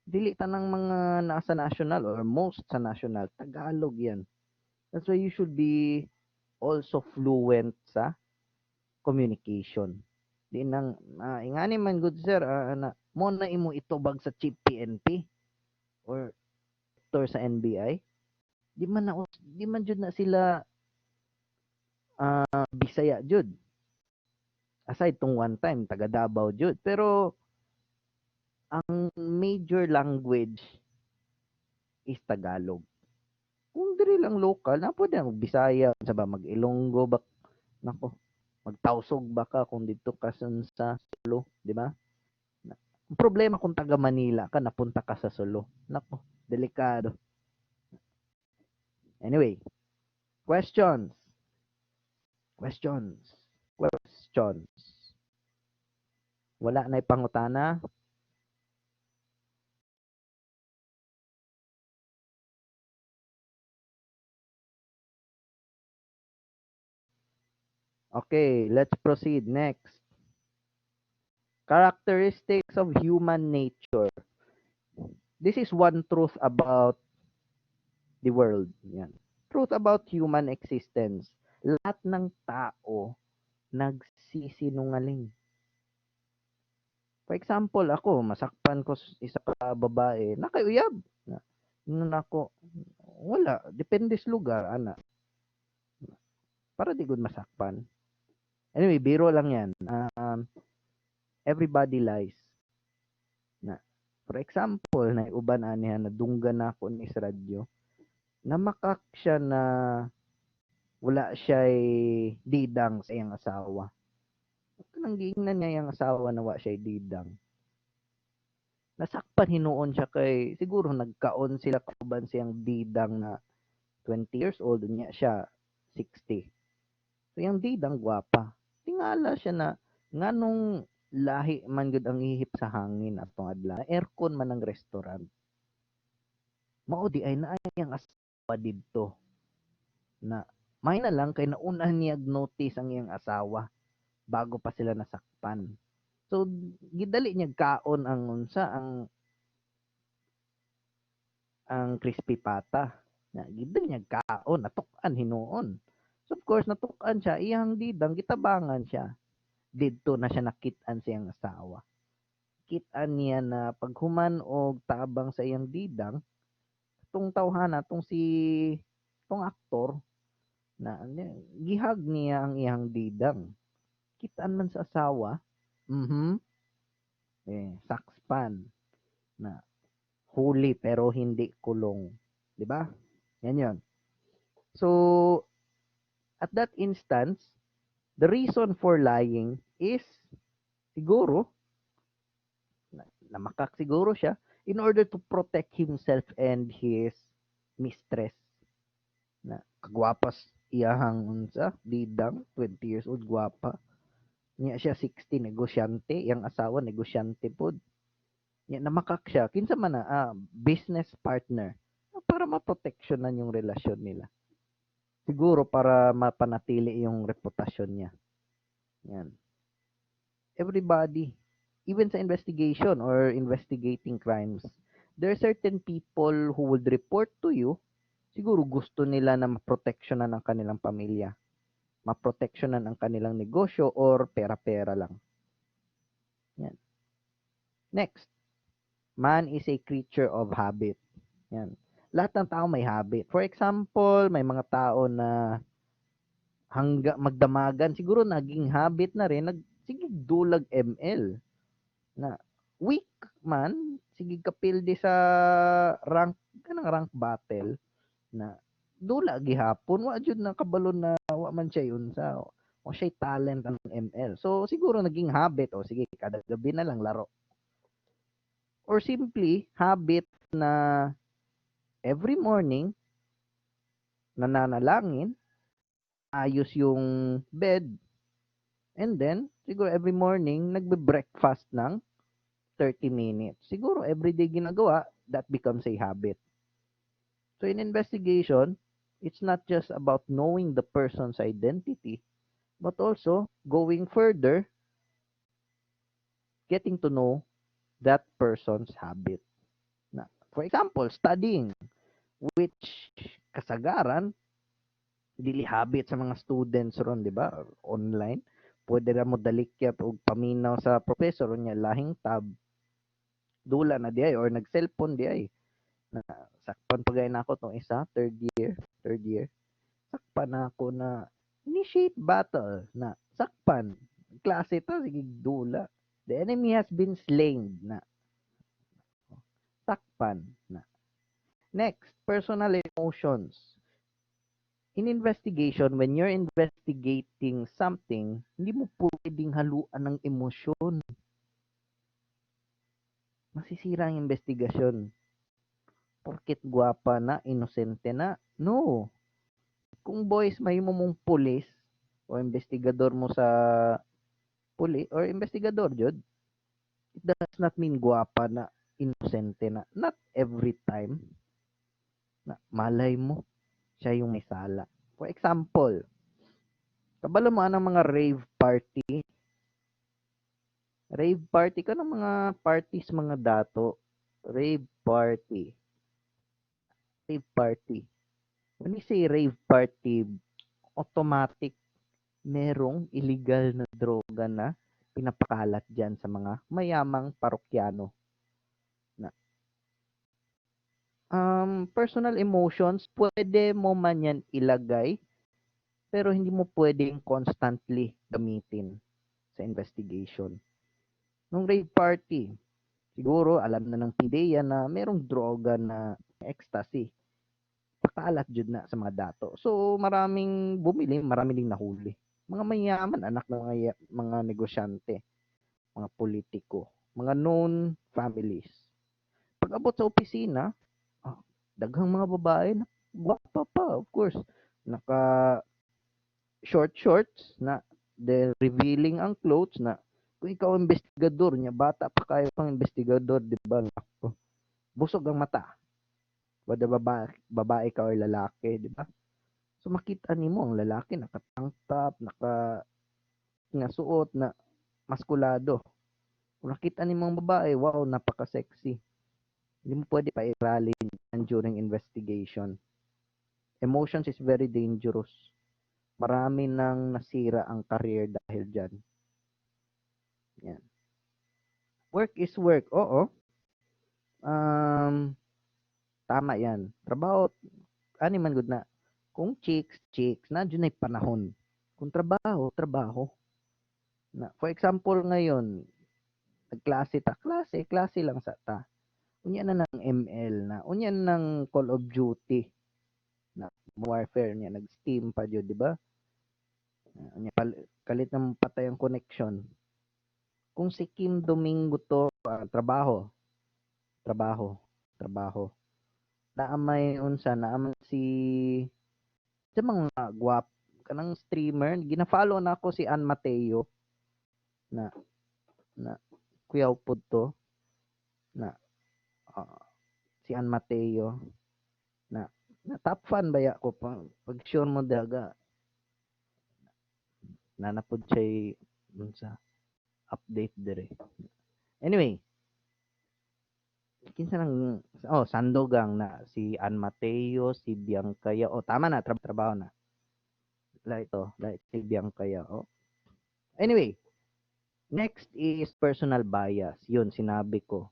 Dili tanang mga nasa national or most sa national, Tagalog yan. That's why you should be also fluent sa communication. Di nang, ingani man good sir, mo na imo itubag sa chief PNP or director sa NBI. Di man jud na sila Bisaya jud. Aside tong one time taga Davao jud, pero ang major language is Tagalog. Kung diri lang local, na pwede mag Bisaya, sa ba mag Ilonggo ba, nako, magtausog ba ka kung dito ka sa Sulu, di ba? Ang problema kung taga Manila ka, napunta ka sa Sulu. Nako, delikado. Anyway, questions. Questions. Questions. Wala na pangutana. Okay, let's proceed next. Characteristics of human nature. This is one truth about the world. Yan. Truth about human existence. Lahat ng tao nagsisinungaling. For example, ako, masakpan ko isa ka babae, nakiuyab. Nun ako, wala, depende sa lugar, ana. Para di gud masakpan. Anyway, biro lang yan. Everybody lies. Na, for example, na uban aniha na dunggan na ako ni sa radyo, namakak siya na wala siya didang sa iyang asawa. Kanang giingnan niya yung asawa na wala siya didang. Nasakpan hinuon siya kay siguro nagkaon sila kauban siyang didang na 20 years old niya siya 60. So yung didang gwapa. Tingala siya na nganong lahi man gud ang ihip sa hangin atong adlaw. Aircon man ang restaurant. Mao di ay naay ang asawa didto. Na may na lang kay nauna niya notice ang iyang asawa bago pa sila nasakpan. So gidali niya kaon ang unsa ang crispy pata. Na gidali niya kaon natuk-an hinuon. So of course natuk-an siya iyang didang gitabangan siya. Didto na siya nakit-an siyang asawa. Kit-an niya na paghuman og tabang sa iyang didang tong tawhana tong tong aktor na gihag niya ang iyang didang. Kitaan man sa asawa, sakspan na huli pero hindi kulong. 'Di ba? Yan 'yon. So, at that instance, the reason for lying is siguro namakak siguro siya in order to protect himself and his mistress. Na kagwapas iyahang unsa didang 20 years old gwapa. Niya siya 60 negosyante, yang asawa negosyante pod. Niya namakak siya kinsa man na business partner para maproteksyonan yung relasyon nila. Siguro para mapanatili yung reputasyon niya. Yan. Everybody, even sa investigation or investigating crimes, there are certain people who would report to you, siguro gusto nila na maproteksyonan ang kanilang pamilya, maproteksyonan ang kanilang negosyo or pera-pera lang. Yan. Next, man is a creature of habit. Yan. Lahat ng tao may habit. For example, may mga tao na hangga magdamagan, siguro naging habit na rin, sige dulag ML. Na weak man, sige kapildi sa kanang rank battle na dula gihapon wa jud na kabalon na wa man siya yun sa o siya talent ang ML. So siguro naging habit o sige kada gabi na lang laro. Or simply habit na every morning nananalangin, ayos yung bed, and then siguro every morning nagbe-breakfast ng 30 minutes. Siguro everyday ginagawa, that becomes a habit. So in investigation, it's not just about knowing the person's identity, but also going further, getting to know that person's habit. Na, for example, studying, which kasagaran, dili habit sa mga students ron, di ba? Online. Pwede ra mo dalikyat og paminaw sa professor niya lahing tab. Dula na di ay or nag-cellphone di ay. Na sakpan pagay na ako tong isa, third year. Sakpan na ako na initiate battle na sakpan. Klase to, sige dula. The enemy has been slain na. Sakpan na. Next, personal emotions. In investigation, when you're investigating something, hindi mo pwedeng haluan ng emosyon. Masisira ang investigasyon. Porket gwapa na, inosente na. No. Kung boys, may mong pulis o investigador mo sa or investigador, jud, it does not mean gwapa na, inosente na. Not every time. Na, malay mo, siya yung may sala. For example, kabalo mo anang mga rave party, Rave party ka ng mga parties, mga dato. Rave party. Rave party. When we say rave party, automatic merong illegal na droga na pinapakalat dyan sa mga mayamang parokyano. Na, personal emotions, pwede mo man yan ilagay, pero hindi mo pwedeng constantly gamitin sa investigation. Nung rave party, siguro alam na ng PIDEA na merong droga na ecstasy. Pakalat jud na sa mga dato. So maraming bumili, marami ding nahuli. Mga mayaman, anak ng mga negosyante, mga politiko, mga known families. Pag abot sa opisina, daghang mga babae na gwapa pa, of course. Naka short shorts na de revealing ang clothes na kung ikaw investigador niya, bata pa kayo pang investigador, di ba? Busog ang mata. Wada babae ka or lalaki, di ba? So makita nimo ang lalaki naka-tank top, nasuot na maskulado. Kung nakita nimo ang babae, wow, napaka-sexy. Hindi mo pwede pairalin during investigation. Emotions is very dangerous. Marami nang nasira ang career dahil dyan. Yan. Work is work. Oo. Tama yan. Trabaho, ani man good na. Kung chicks, na dyan ay panahon. Kung trabaho. Na, for example, ngayon, nagklase ta, klase lang sa ta. Unya na ng ML na, unya ng Call of Duty na warfare niya, nag-Steam pa yun, di ba? Unya, kalit ng patay ang connection. Kung si Kim Domingo to, trabaho. Naamay unsa, naamay sa mga guwap, kanang streamer, gina-follow na ako si Ann Mateo na kuyaw pod to na si Ann Mateo na top fan ba ya ko pag sure mo daga nanapod siya sa update dire. Anyway, kinsa nang Sandogang na si Ann Mateo, si Biancaya. Tama na, trabaho na. Si Biancaya. Anyway, next is personal bias. Yun, sinabi ko.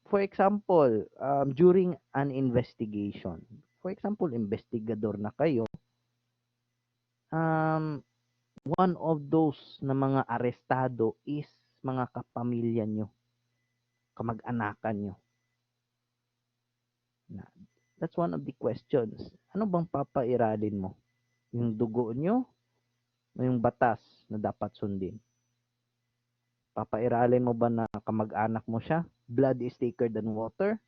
For example, during an investigation, for example, investigador na kayo, one of those na mga arestado is mga kapamilya nyo, kamag-anakan nyo. That's one of the questions. Ano bang papairalin mo? Yung dugo nyo o yung batas na dapat sundin? Papairalin mo ba na kamag-anak mo siya? Blood is thicker than water?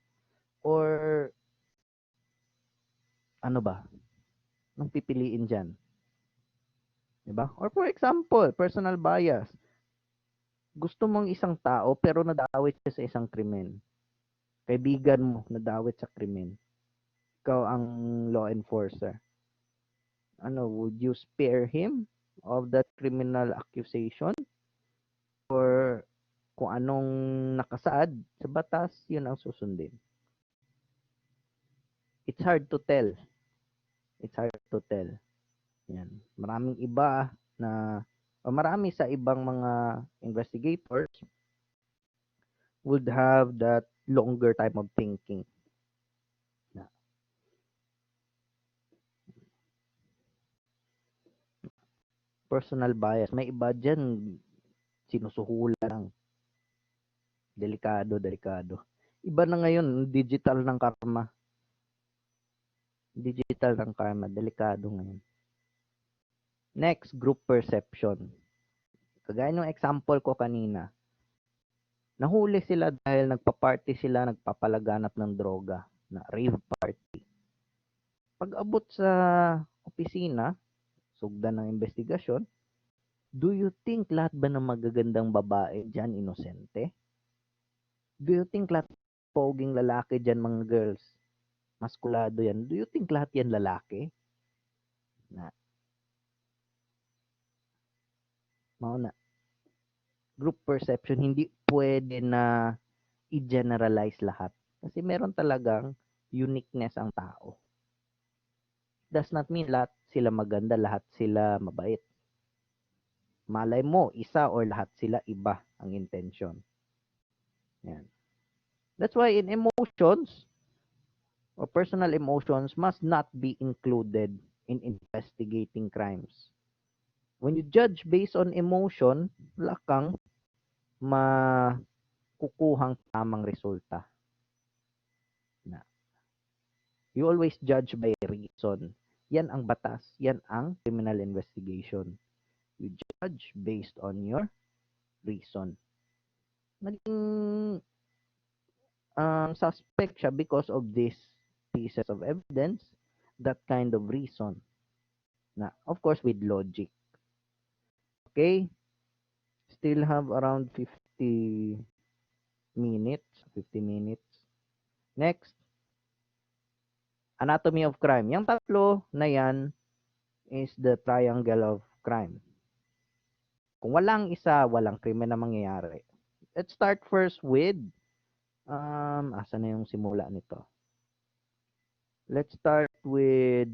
Or ano ba? Anong pipiliin dyan? Diba? Or for example, personal bias. Gusto mong isang tao pero nadawit siya sa isang krimen. Kaibigan mo nadawit sa krimen. Ikaw ang law enforcer. Would you spare him of that criminal accusation? Or kung anong nakasaad sa batas, yun ang susundin. It's hard to tell. Yan. Maraming iba na marami sa ibang mga investigators would have that longer time of thinking. Personal bias. May iba dyan, sinusuhula lang. Delikado. Iba na ngayon, digital ng karma. Delikado ngayon. Next, group perception. Kagaya ng example ko kanina, nahuli sila dahil nagpa-party sila, nagpapalaganap ng droga, na rave party. Pag abot sa opisina, sugdan ng investigasyon, do you think lahat ba ng magagandang babae dyan inosente? Do you think lahat poging lalaki dyan, mga girls, maskulado yan? Do you think lahat yan lalaki? Mauna. group perception, hindi pwede na i-generalize lahat. Kasi meron talagang uniqueness ang tao. Does not mean lahat sila maganda, lahat sila mabait. Malay mo, isa or lahat sila iba ang intention. Yan. That's why in emotions or personal emotions must not be included in investigating crimes. When you judge based on emotion, wala kang makukuhang tamang resulta. Na. You always judge by reason. Yan ang batas. Yan ang criminal investigation. You judge based on your reason. Naging suspect siya because of these pieces of evidence, that kind of reason. Na, of course, with logic. Okay? Still have around 50 minutes. 50 minutes. Next, anatomy of crime. Yung tatlo na yan is the triangle of crime. Kung walang isa, walang krimen na mangyayari. Let's start first with asa na yung simula nito? Let's start with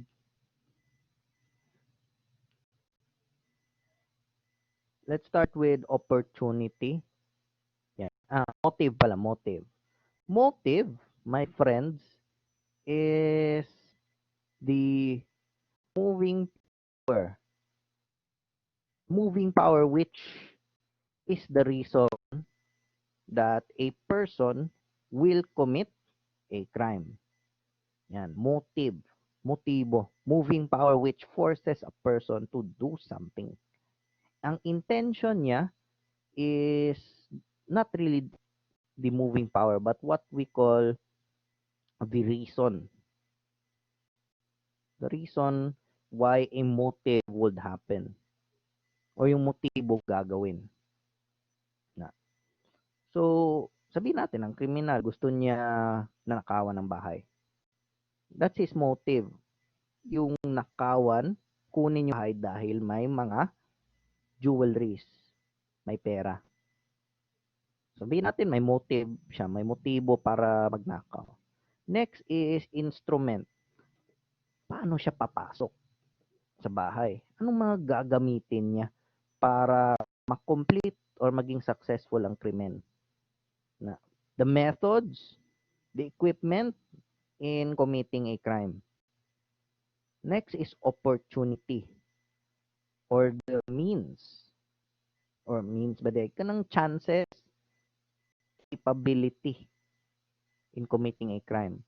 opportunity. Yan. Motive pala, motive. Motive, my friends, is the moving power. Moving power which is the reason that a person will commit a crime. Yan, motive, motibo, moving power which forces a person to do something. Ang intention niya is not really the moving power, but what we call the reason. The reason why a motive would happen. O yung motibo gagawin. Na. So, sabihin natin, ang kriminal, gusto niya nanakawan ng bahay. That's his motive. Yung nakawan, kunin yung bahay dahil may mga jewelries, may pera. Sabihin natin, may motive siya, may motibo para magnakaw. Next is instrument. Paano siya papasok sa bahay? Anong mga gagamitin niya para ma-complete or maging successful ang krimen? Na, the methods, the equipment in committing a crime. Next is opportunity or the means ba di kanang chances, capability in committing a crime.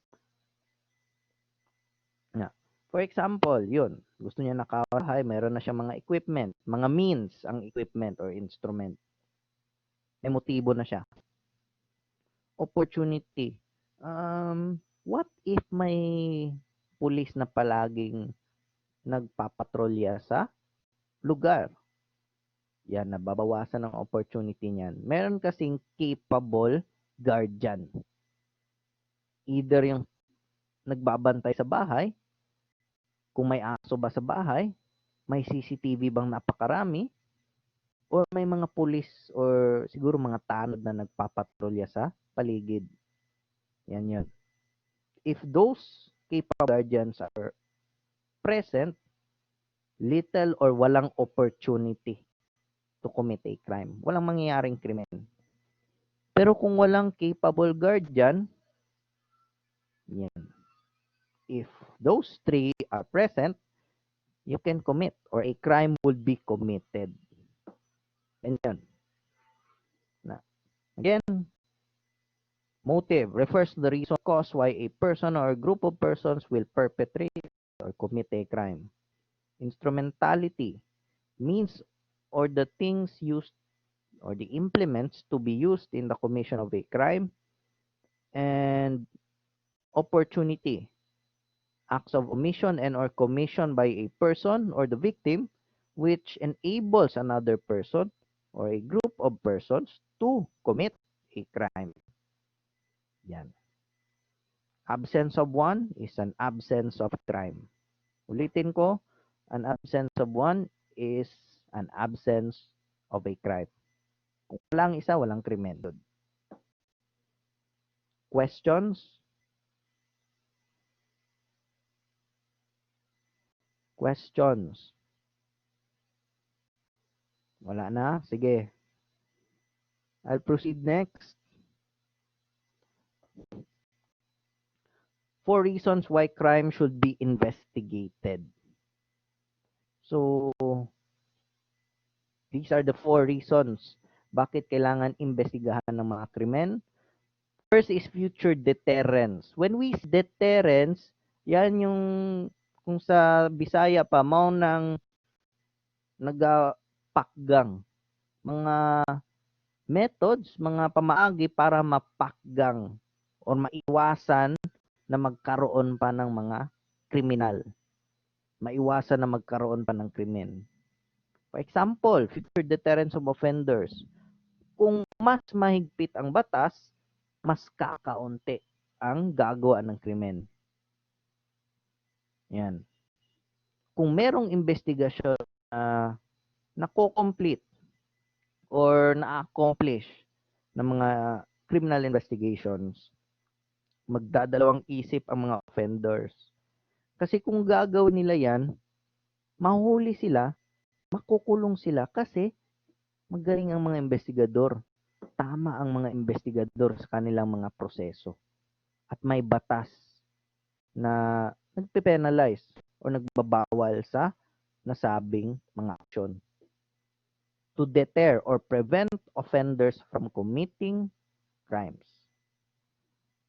Na, for example, yun, gusto niya nakawahay, meron na siya mga equipment, mga means ang equipment or instrument. May motibo na siya. Opportunity. What if may pulis na palaging nagpapatrolya sa lugar? Yan, nababawasan ang opportunity niyan. Meron kasing capable guardian. Either yung nagbabantay sa bahay, kung may aso ba sa bahay, may CCTV bang napakarami, or may mga pulis or siguro mga tanod na nagpapatrolya sa paligid. Yan yun. If those capable guardians are present, little or walang opportunity to commit a crime. Walang mangyayaring krimen. Pero kung walang capable guardian, yan. If those three are present, you can commit or a crime would be committed. And yan. Na, again, motive refers to the reason cause why a person or a group of persons will perpetrate or commit a crime. Instrumentality means or the things used or the implements to be used in the commission of a crime. And opportunity, acts of omission and or commission by a person or the victim which enables another person or a group of persons to commit a crime. Yan. Absence of one is an absence of crime. Ulitin ko, an absence of one is an absence of a crime. Kung walang isa, walang krimen. Questions? Questions? Wala na? Sige. I'll proceed next. 4 reasons why crime should be investigated. So, these are the 4 reasons bakit kailangan imbestigahan ng mga krimen. First is future deterrence. When we say deterrence, yan yung kung sa Bisaya pa, mao nang nagapakgang mga methods, mga pamaagi para mapakgang o maiwasan na magkaroon pa ng mga kriminal. Maiwasan na magkaroon pa ng krimen. For example, future deterrence of offenders. Kung mas mahigpit ang batas, mas kakaunti ang gagawa ng krimen. Yan. Kung merong investigasyon na nako-complete or na-accomplish ng mga criminal investigations, magdadalawang isip ang mga offenders. Kasi kung gagawin nila yan, mahuhuli sila, makukulong sila kasi magaling ang mga investigador. Tama ang mga investigador sa kanilang mga proseso. At may batas na nagpe-penalize o nagbabawal sa nasabing mga aksyon. To deter or prevent offenders from committing crimes.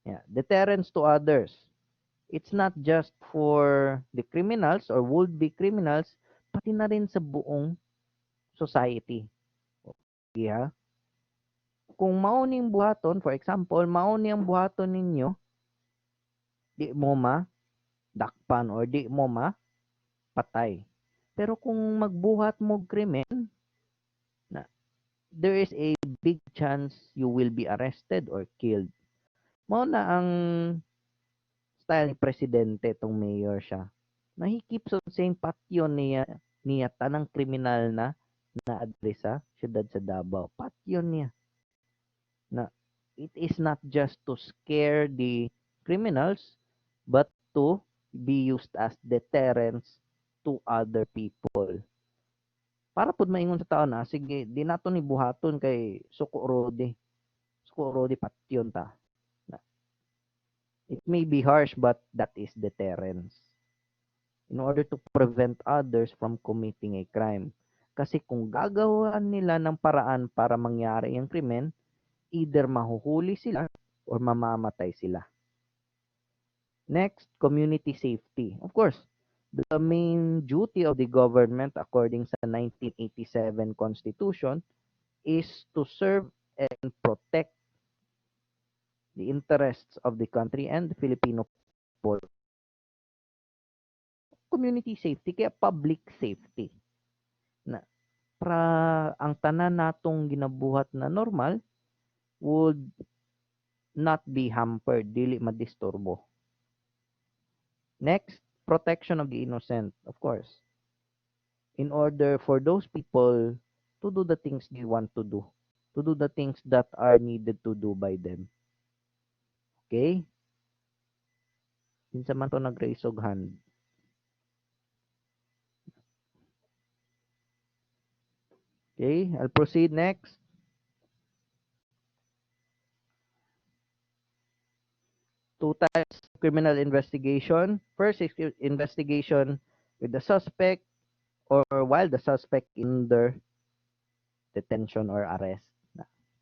Yeah. Deterrence to others. It's not just for the criminals or would-be criminals, pati na rin sa buong society. Okay, ha? Kung mauning buhaton, for example, mauni ang buhaton ninyo, di mo dakpan or di mo patay. Pero kung magbuhat mo krimen, na there is a big chance you will be arrested or killed. Mao na ang style ni presidente tong mayor siya. Na he keeps on saying patyon niya tanang kriminal na adre sa syudad sa Davao. Patyon niya. Na it is not just to scare the criminals but to be used as deterrence to other people. Para pud maingon sa tao na sige di nato ni buhaton kay suko rodi patyon ta. It may be harsh but that is deterrence. In order to prevent others from committing a crime. Kasi kung gagawin nila ng paraan para mangyari yung krimen, either mahuhuli sila or mamamatay sila. Next, community safety. Of course, the main duty of the government according sa 1987 Constitution is to serve and protect the interests of the country and the Filipino people. Community safety, kaya public safety. Na para ang tanan natong ginabuhat na normal would not be hampered, dili madisturbo. Next, protection of the innocent, of course. In order for those people to do the things they want to do the things that are needed to do by them. Okay? Kinsa man to nag-raise og hand. Okay, I'll proceed next. Two types of criminal investigation. First is investigation with the suspect or while the suspect under detention or arrest.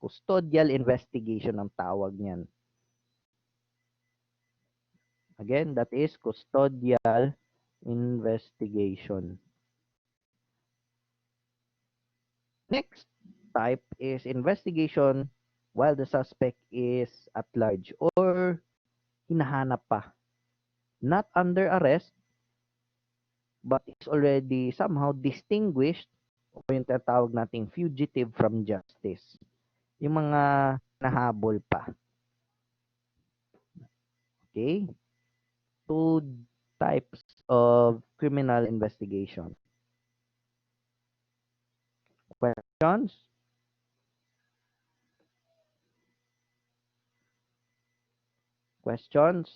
Custodial investigation ang tawag niyan. Again, that is custodial investigation. Next type is investigation while the suspect is at large or hinahanap pa. Not under arrest, but is already somehow distinguished o yung tatawag nating fugitive from justice. Yung mga nahabol pa. Okay? Two types of criminal investigation. Questions? Questions?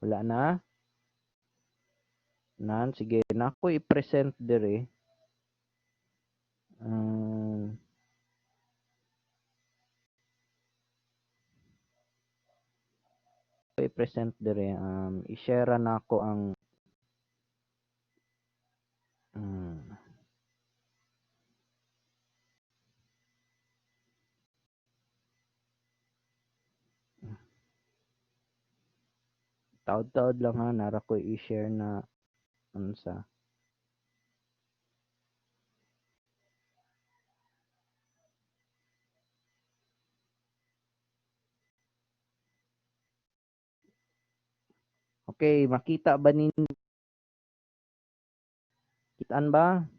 Wala na? None? Sige, na ako i-present dire. I-present dire. I-share na ako ang taod-taod lang ha, nara ko i-share na unsa. Okay, makita ba ninyo? Kitaan ba?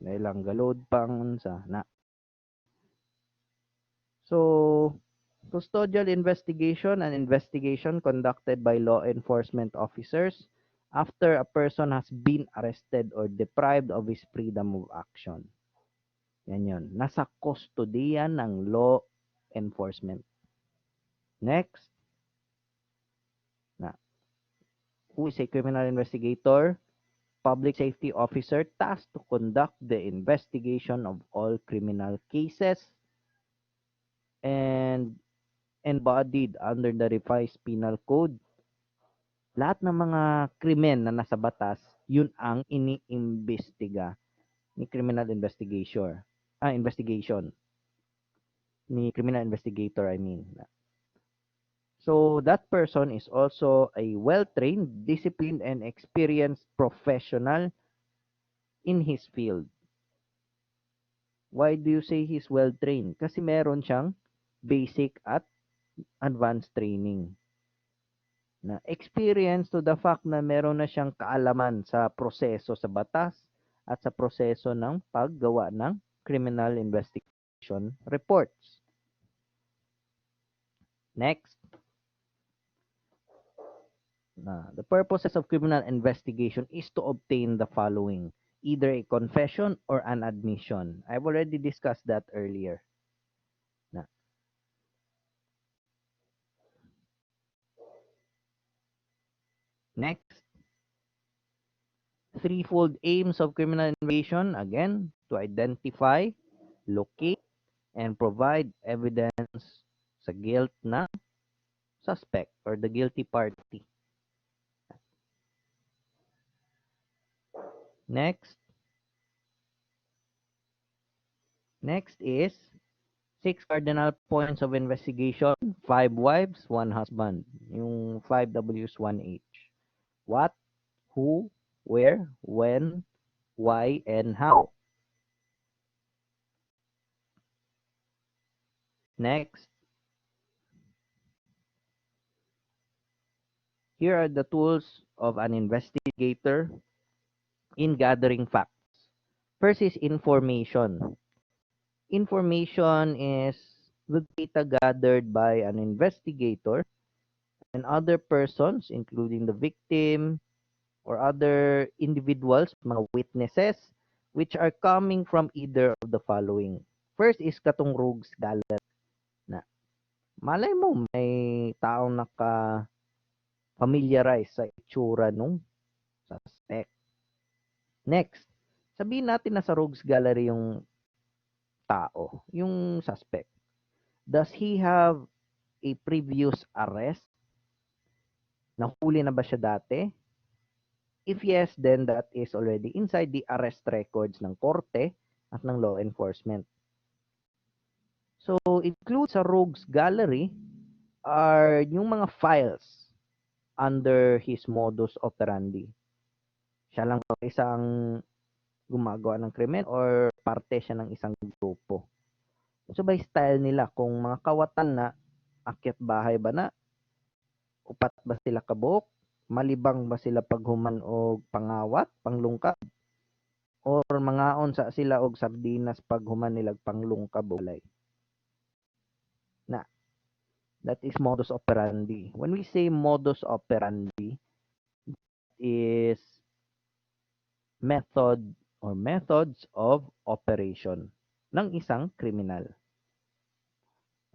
Dahil lang galod pa ang unsa na. So, custodial investigation, an investigation conducted by law enforcement officers after a person has been arrested or deprived of his freedom of action. Yan yun. Nasa kustodiya ng law enforcement. Next. Na. Who is a criminal investigator? Public safety officer tasked to conduct the investigation of all criminal cases and embodied under the revised penal code. Lahat ng mga krimen na nasa batas, yun ang iniimbestiga ni criminal investigation. Investigation. Ni criminal investigator, I mean. So, that person is also a well-trained, disciplined, and experienced professional in his field. Why do you say he's well-trained? Kasi meron siyang basic at advanced training. Na experience to the fact na meron na siyang kaalaman sa proseso sa batas at sa proseso ng paggawa ng criminal investigation reports. Next. The purposes of criminal investigation is to obtain the following: either a confession or an admission. I've already discussed that earlier. Next. Threefold aims of criminal investigation, again, to identify, locate, and provide evidence sa guilt na suspect or the guilty party. Next. Next is 6 cardinal points of investigation, 5 wives, 1 husband. Yung 5 W's, 1 H. What, who, where, when, why, and how. Next. Here are the tools of an investigator in gathering facts. First is information. Information is the data gathered by an investigator and other persons, including the victim or other individuals, mga witnesses, which are coming from either of the following. First is katong rogues gallery. Na, malay mo, may taong naka-familiarize sa itsura nung suspect. Next, sabihin natin na sa rogues gallery yung tao, yung suspect. Does he have a previous arrest? Nahuli na ba siya dati? If yes, then that is already inside the arrest records ng korte at ng law enforcement. So, include sa rogues gallery are yung mga files under his modus operandi. Siya lang isang gumagawa ng krimen or parte siya ng isang grupo. So, by style nila, kung mga kawatan na, akyat bahay ba na, upat ba sila kabuk, malibang ba sila paghuman og pangawat, panglungkab, or mangaon sa sila og sardinas paghuman nilag panglungkab ulay. Na, That is modus operandi. When we say modus operandi, is method or methods of operation ng isang kriminal.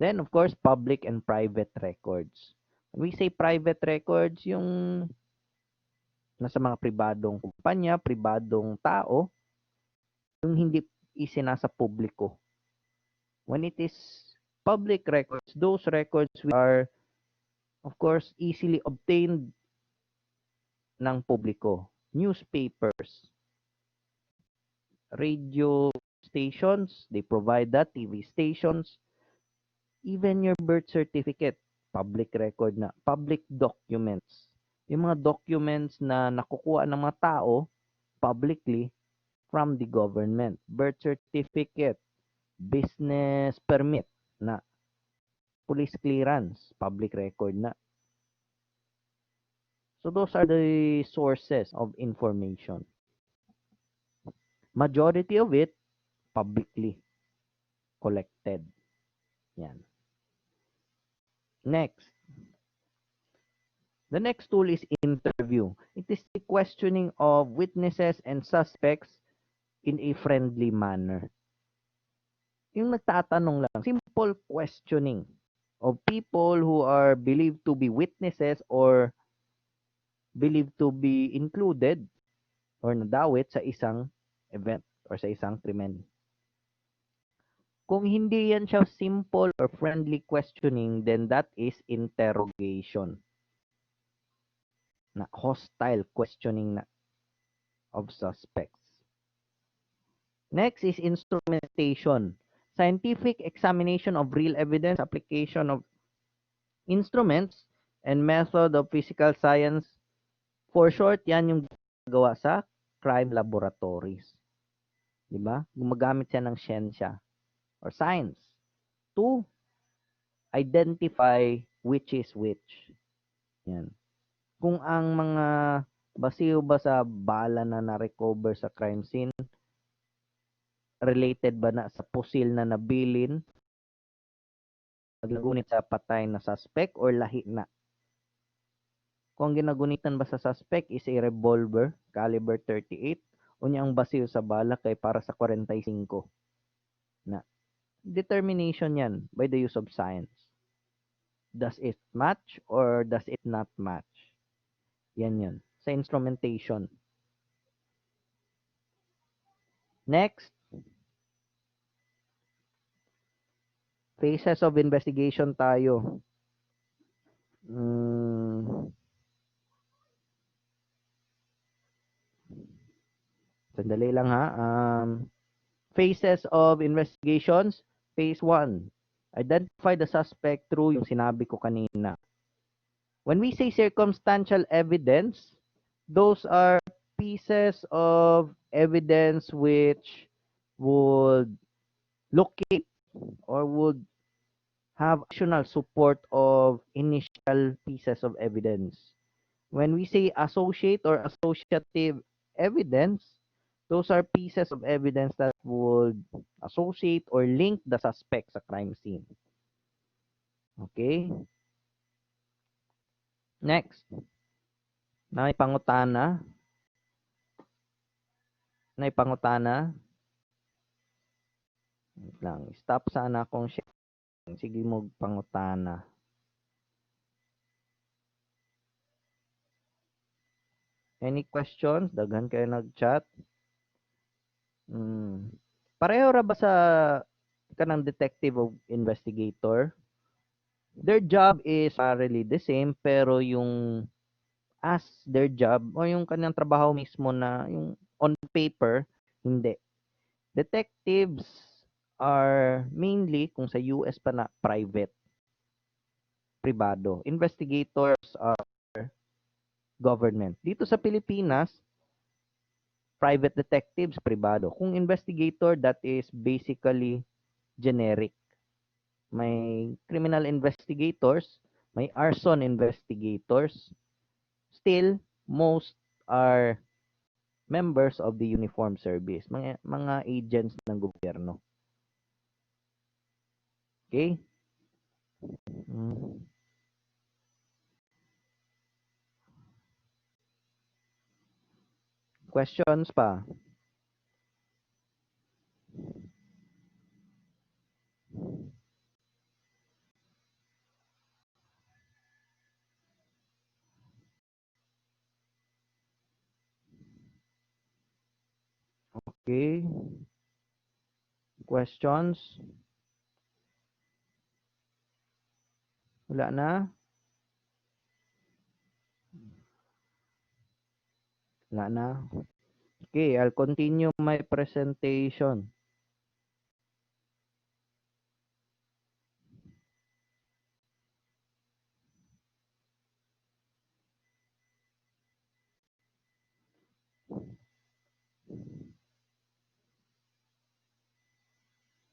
Then, of course, public and private records. When we say private records, yung nasa mga pribadong kumpanya, pribadong tao, yung hindi isinasa publiko. When it is public records, those records are, of course, easily obtained ng publiko. Newspapers, radio stations, they provide that, TV stations, even your birth certificate, public record na, public documents. Yung mga documents na nakukuha ng mga tao publicly from the government. Birth certificate, business permit na, police clearance, public record na. So those are the sources of information. Majority of it publicly collected. Yan. Next. The next tool is interview. It is the questioning of witnesses and suspects in a friendly manner. Yung nagtatanong lang, simple questioning of people who are believed to be witnesses or believed to be included or nadawit sa isang event or sa isang krimen. Kung hindi yan siya simple or friendly questioning, then that is interrogation. Na hostile questioning na of suspects. Next is instrumentation. Scientific examination of real evidence, application of instruments, and method of physical science. For short, yan yung gawa sa crime laboratories. Diba? Gumagamit siya ng siyensya or science to identify which is which. Yan. Kung ang mga basiw ba sa bala na na-recover sa crime scene, related ba na sa pusil na nabilin, naglagunit sa patay na suspect or lahi na. Kung ginagunitan ba sa suspect is a revolver, caliber 38, o niya ang basiw sa bala kay para sa 45 na. Determination yan by the use of science. Does it match or does it not match? Yan yun. Sa instrumentation. Next. Phases of investigation tayo. Sandali lang ha. Phases of investigations. Phase 1. Identify the suspect through yung sinabi ko kanina. When we say circumstantial evidence, those are pieces of evidence which would locate or would have additional support of initial pieces of evidence. When we say associate or associative evidence, those are pieces of evidence that would associate or link the suspect sa crime scene. Okay? Next. Naipangutana. Wait lang. Stop sana akong share. Sige mo pangutana. Any questions? Daghan kayo nag-chat. Pareho ra ba sa kanang detective o investigator? Their job is really the same, pero yung as their job o yung kanyang trabaho mismo na yung on paper, hindi. Detectives are mainly, kung sa US pa na, privado. Investigators are government. Dito sa Pilipinas, private detectives, privado. Kung investigator, that is basically generic. May criminal investigators, may arson investigators. Still, most are members of the uniformed service, mga agents ng gobyerno. Okay? Mm. Questions pa? Okay. Questions? Wala na? Wala na? Okay, I'll continue my presentation.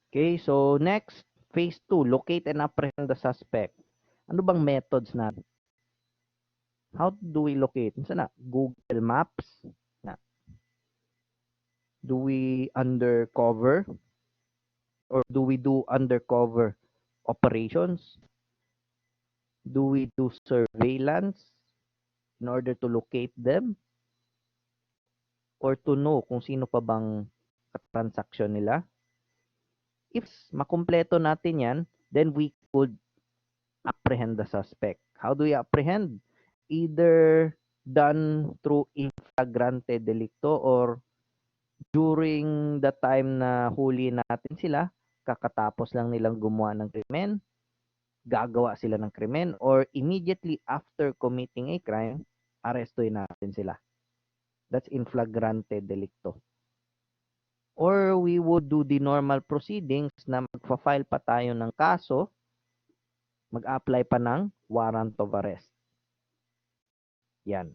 Okay, so next, phase 2, locate and apprehend the suspect. Ano bang methods na? How do we locate? Saan na? Google Maps? Na. Do we undercover? Or do we do undercover operations? Do we do surveillance in order to locate them? Or to know kung sino pa bang transaction nila? If makumpleto natin yan, then we could apprehend the suspect. How do we apprehend? Either done through inflagrante delicto or during the time na huli natin sila, kakatapos lang nilang gumawa ng krimen, gagawa sila ng krimen, or immediately after committing a crime, arestuin natin sila. That's inflagrante delicto. Or we would do the normal proceedings na magfa-file pa tayo ng kaso, mag-apply pa ng warrant of arrest. Yan.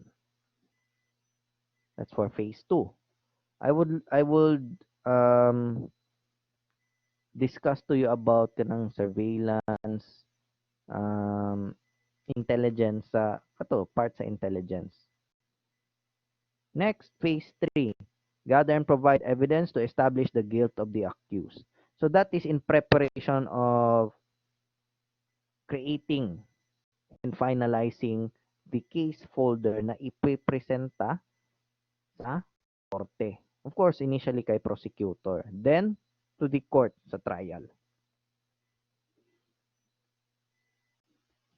That's for phase 2. I would discuss to you about kanang surveillance, intelligence sa part sa intelligence. Next, phase 3. Gather and provide evidence to establish the guilt of the accused. So that is in preparation of creating and finalizing the case folder na ipipresenta sa korte. Of course, initially kay prosecutor. Then, to the court sa trial.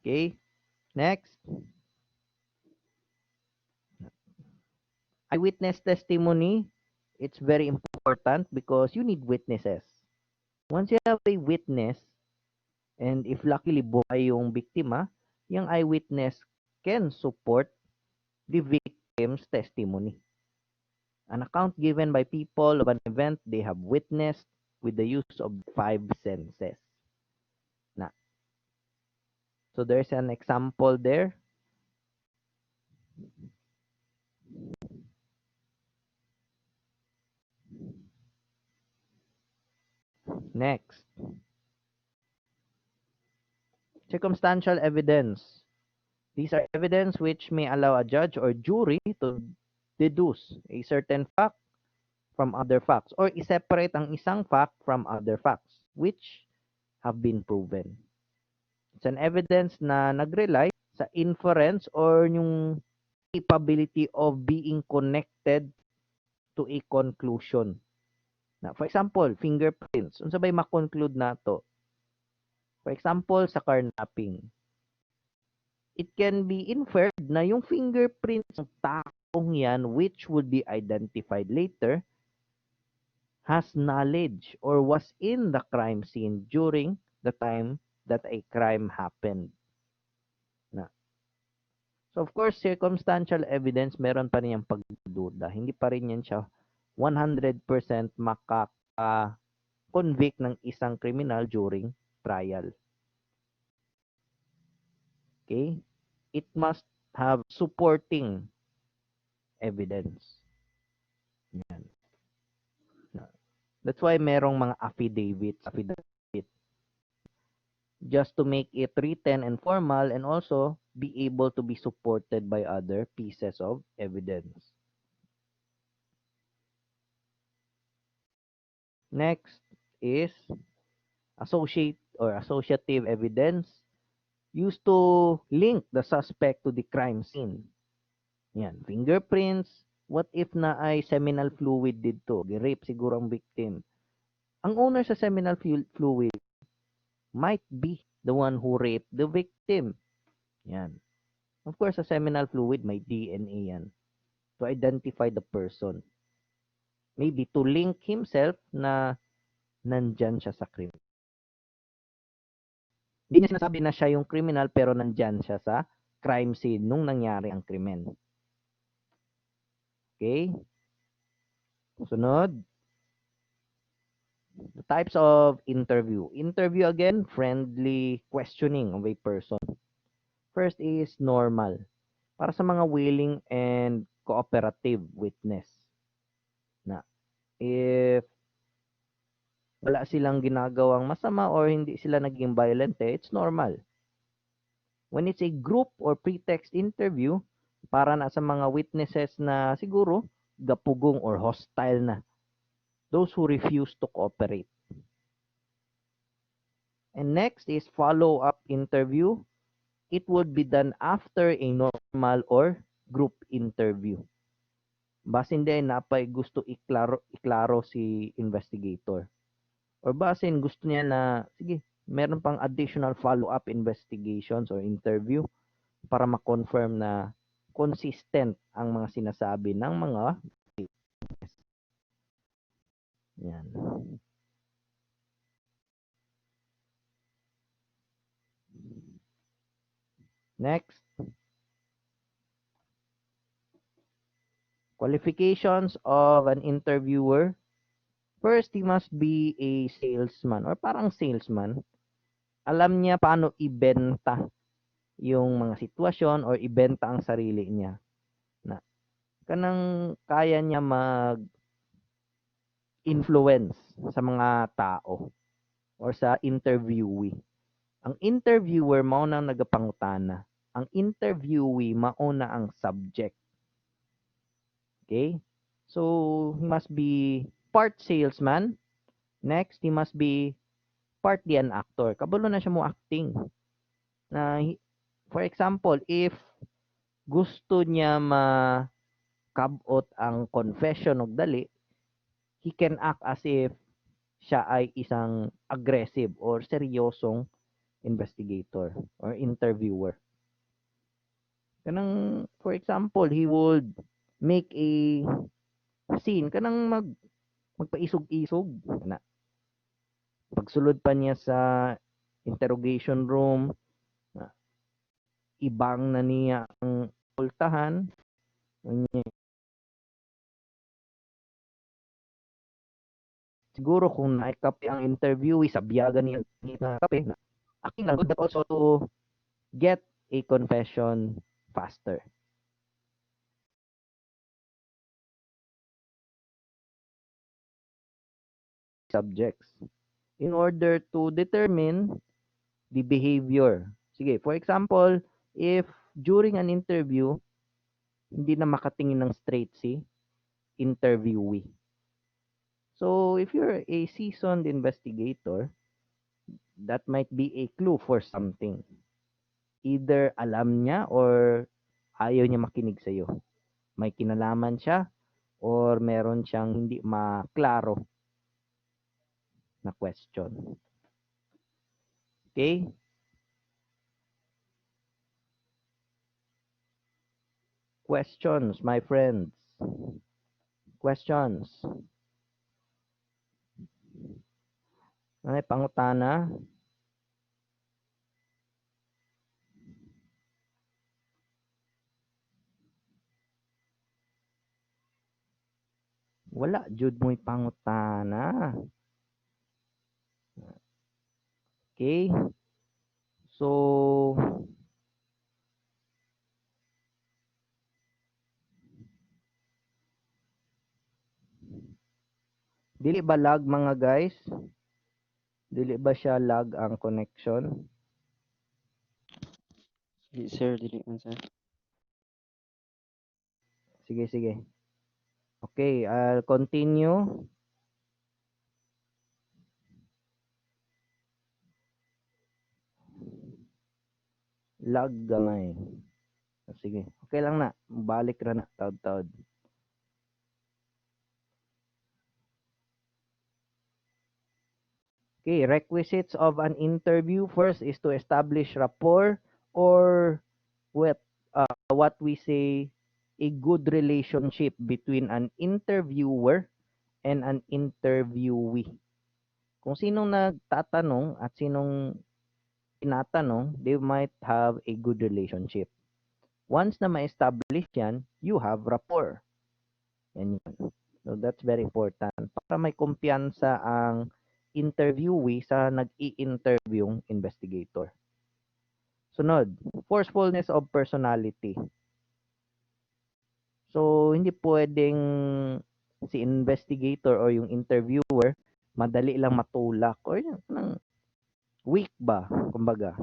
Okay? Next. Eyewitness testimony. It's very important because you need witnesses. Once you have a witness, and if luckily buhay yung biktima, yung eyewitness can support the victim's testimony. An account given by people of an event they have witnessed with the use of 5 senses. Na. So there's an example there. Next. Circumstantial evidence. These are evidence which may allow a judge or jury to deduce a certain fact from other facts or i-separate ang isang fact from other facts which have been proven. It's an evidence na nag-rely sa inference or yung capability of being connected to a conclusion. Na, for example, fingerprints. Unsa bay ma-conclude nato? For example, sa carnapping. It can be inferred na yung fingerprints ng taong yan which would be identified later has knowledge or was in the crime scene during the time that a crime happened. Na. So of course, circumstantial evidence, meron pa niyang pagduda. Hindi pa rin yan siya 100% makaka-convict ng isang criminal during trial. Okay? It must have supporting evidence. Yan. That's why merong mga affidavit just to make it written and formal and also be able to be supported by other pieces of evidence. Next is associative evidence. used to link the suspect to the crime scene. Yan, fingerprints. What if na ay seminal fluid dito? Gi-rape siguro ang victim. Ang owner sa seminal fluid might be the one who raped the victim. Yan. Of course, sa seminal fluid, may DNA yan to identify the person. Maybe to link himself na nandyan siya sa krimen. Hindi niya sinasabi na siya yung criminal pero nandyan siya sa crime scene nung nangyari ang krimen. Okay? Sunod. The types of interview. Interview again, friendly questioning of a person. First is normal. Para sa mga willing and cooperative witness. Na if wala silang ginagawang masama or hindi sila naging violent, it's normal. When it's a group or pretext interview, para na sa mga witnesses na siguro gapugong or hostile na. Those who refuse to cooperate. And next is follow-up interview. It would be done after a normal or group interview. Basin din napay gusto iklaro si investigator. Or basin gusto niya na, sige, meron pang additional follow-up investigations or interview para ma-confirm na consistent ang mga sinasabi ng mga witness. Yan. Next. Qualifications of an interviewer. First, he must be a salesman or parang salesman. Alam niya paano ibenta yung mga sitwasyon or ibenta ang sarili niya. Na kanang kaya niya mag-influence sa mga tao or sa interviewee. Ang interviewer mao na nagapangutana. Ang interviewee mao na ang subject. Okay? So, he must be part salesman. Next, he must be partly an actor. Kabalo na siya mo acting. Na, for example, if gusto niya makabot ang confession og dali, he can act as if siya ay isang aggressive or seryosong investigator or interviewer. Kanang, for example, he would make a scene, kanang magpaisog-isog na pagsulod pa niya sa interrogation room, ibang na niya ang pultahan. Siguro kung naikape ang interviewee, sabiyagan niya na kape, acting na good, but also to get a confession faster. Subjects in order to determine the behavior. Sige, for example, if during an interview, hindi na makatingin ng straight si interviewee. So, if you're a seasoned investigator, that might be a clue for something. Either alam niya or ayaw niya makinig sa'yo. May kinalaman siya or meron siyang hindi maklaro na question. Okay? Questions, my friends. Questions. May pangutana? Wala, jud mo'y pangutana. Okay? So, dili ba lag mga guys? Dili ba siya lag ang connection? Dili sir, dili man sir. Sige, sige. Okay, I'll continue. Lag gamay. Sige. Okay lang na. Balik ra na. Taod-taod. Okay, requisites of an interview first is to establish rapport or what we say a good relationship between an interviewer and an interviewee. Kung sinong nagtatanong at sinong tinatanong, they might have a good relationship. Once na ma-establish yan, you have rapport. Yan yun. So that's very important. Para may kumpiyansa ang interviewee sa nag-i-interviewing investigator. Sunod, forcefulness of personality. So, hindi pwedeng si investigator or yung interviewer madali lang matulak or yung weak ba, kumbaga.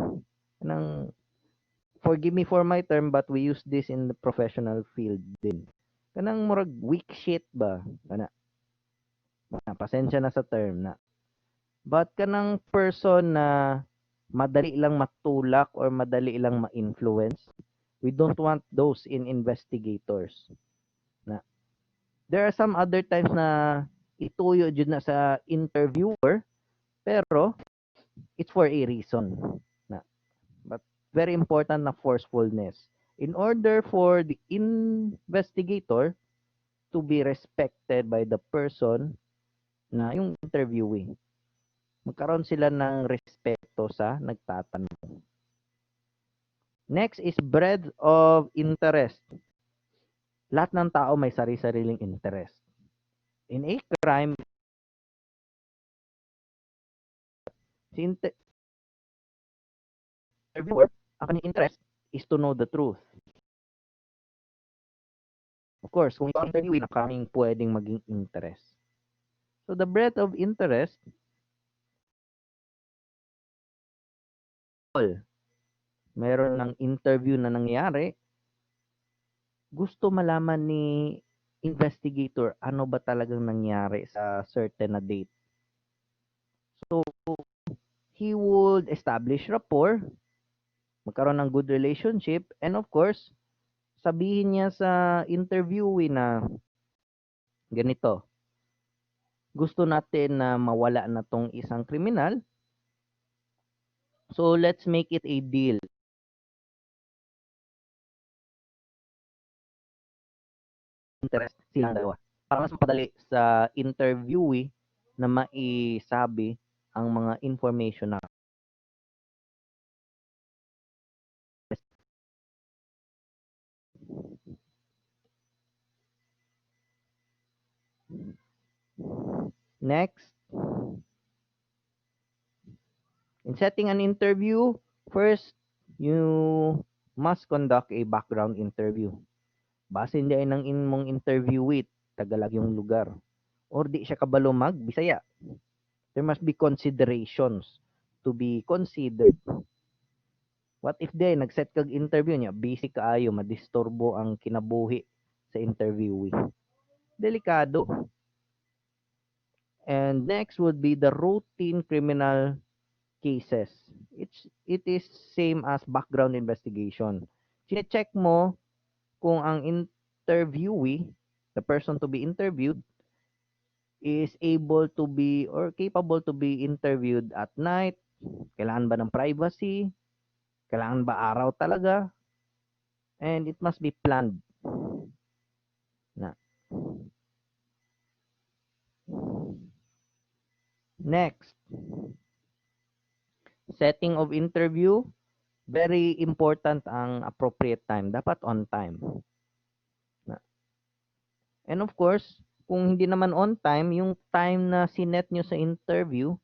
Nang forgive me for my term but we use this in the professional field din. Kanang murag weak shit ba? Kana. Pasensya na sa term na. But kanang person na madali lang matulak or madali lang ma-influence, we don't want those in investigators. Na there are some other times na ituyo jud na sa interviewer pero it's for a reason. Na but very important na forcefulness. In order for the investigator to be respected by the person na yung interviewee, magkaroon sila ng respeto sa nagtatanong. Next is breadth of interest. Lahat ng tao may sari-sariling interest. In a crime, si interviewer, ang kanyang interest is to know the truth. Of course, kung ikaw ang interviewee, nakaming pwedeng maging interest. So the breadth of interest, meron ng interview na nangyari, gusto malaman ni investigator ano ba talagang nangyari sa certain na date. So, he would establish rapport, magkaroon ng good relationship, and of course, sabihin niya sa interviewee na ganito, gusto natin na mawala na tong isang kriminal, so let's make it a deal. Interest silang dalawa. Para mas mapadali sa interviewee na maisabi ang mga information na next. In setting an interview, first, you must conduct a background interview. Basin di ay ng imong interviewee, tagalag yung lugar. Or di siya kabalo Bisaya. There must be considerations to be considered. What if di nag-set kag interview niya, busy kaayo, madisturbo ang kinabuhi sa interviewee. Delikado. And next would be the routine criminal cases. It is same as background investigation. Chine-check mo kung ang interviewee, the person to be interviewed, is able to be or capable to be interviewed at night. Kailangan ba ng privacy? Kailangan ba araw talaga? And it must be planned. Na. Next. Setting of interview. Very important ang appropriate time. Dapat on time. Na. And of course, kung hindi naman on time, yung time na sinet nyo sa interview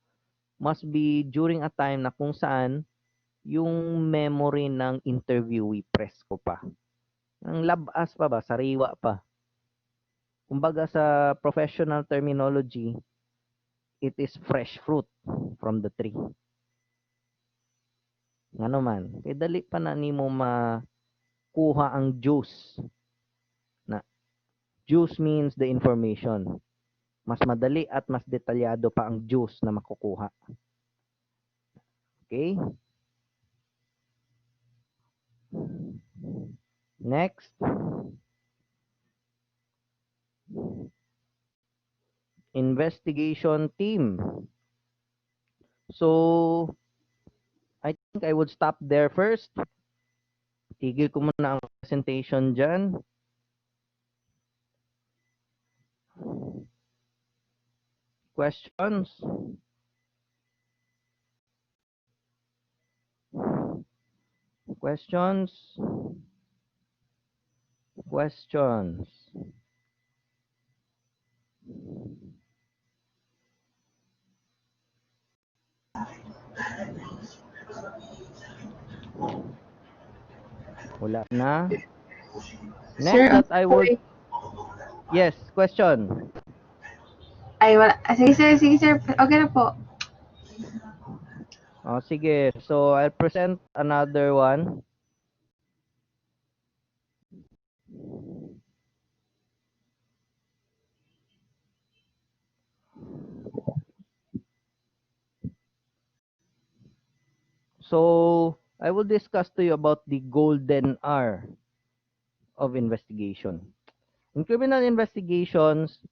must be during a time na kung saan yung memory ng interviewee presko pa. Ang labas pa ba? Sariwa pa. Kumbaga sa professional terminology, it is fresh fruit from the tree. Nga man, kay dali pa na nimo makuha ang juice. Na juice means the information. Mas madali at mas detalyado pa ang juice na makukuha. Okay? Next, investigation team. So, I think I would stop there first. Tigil ko muna ang presentation dyan. Questions? Questions? Questions? Wala na. Next Sir, that I would... Yes, question. Ay, wala. Sige, sir. Sige, sir. Okay na po. Oh, sige. So, I'll present another one. So, I will discuss to you about the golden hour of investigation. In criminal investigations,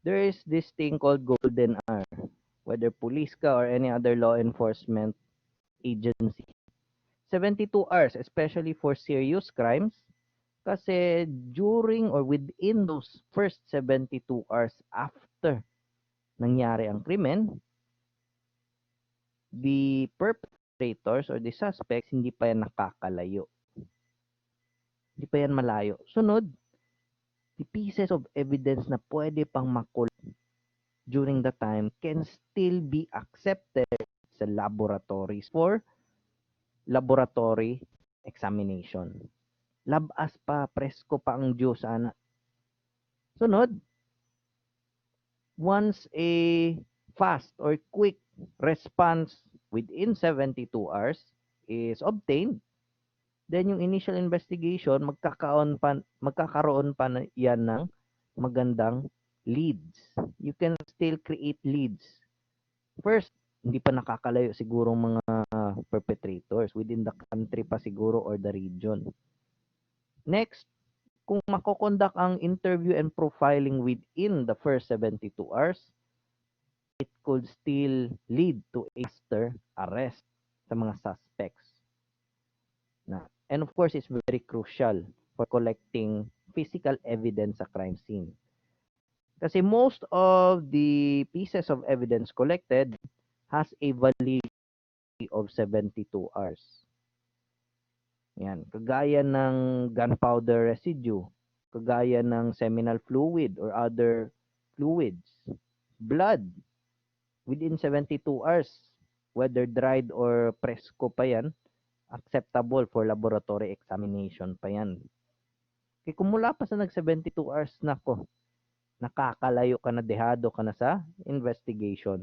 there is this thing called golden hour. Whether police ka or any other law enforcement agency. 72 hours, especially for serious crimes. Kasi during or within those first 72 hours after nangyari ang krimen, the perpetrators or the suspects hindi pa yan nakakalayo. Hindi pa yan malayo. Sunod, the pieces of evidence na pwede pang makulit during the time can still be accepted sa laboratories for laboratory examination. Labas pa, presko pa ang Diyos, ana. Sunod, once a fast or quick response within 72 hours is obtained, then yung initial investigation, magkakaroon pa yan ng magandang leads. You can still create leads. First, hindi pa nakakalayo siguro mga perpetrators within the country pa siguro or the region. Next, kung makokondak ang interview and profiling within the first 72 hours, it could still lead to a faster arrest sa mga suspects. And of course, it's very crucial for collecting physical evidence sa crime scene. Kasi most of the pieces of evidence collected has a validity of 72 hours. Yan, kagaya ng gunpowder residue, kagaya ng seminal fluid or other fluids, blood, within 72 hours, whether dried or presko pa yan, acceptable for laboratory examination pa yan. Kaya kung mula pa sa nag-72 hours, nako, nakakalayo ka na, dehado ka na sa investigation.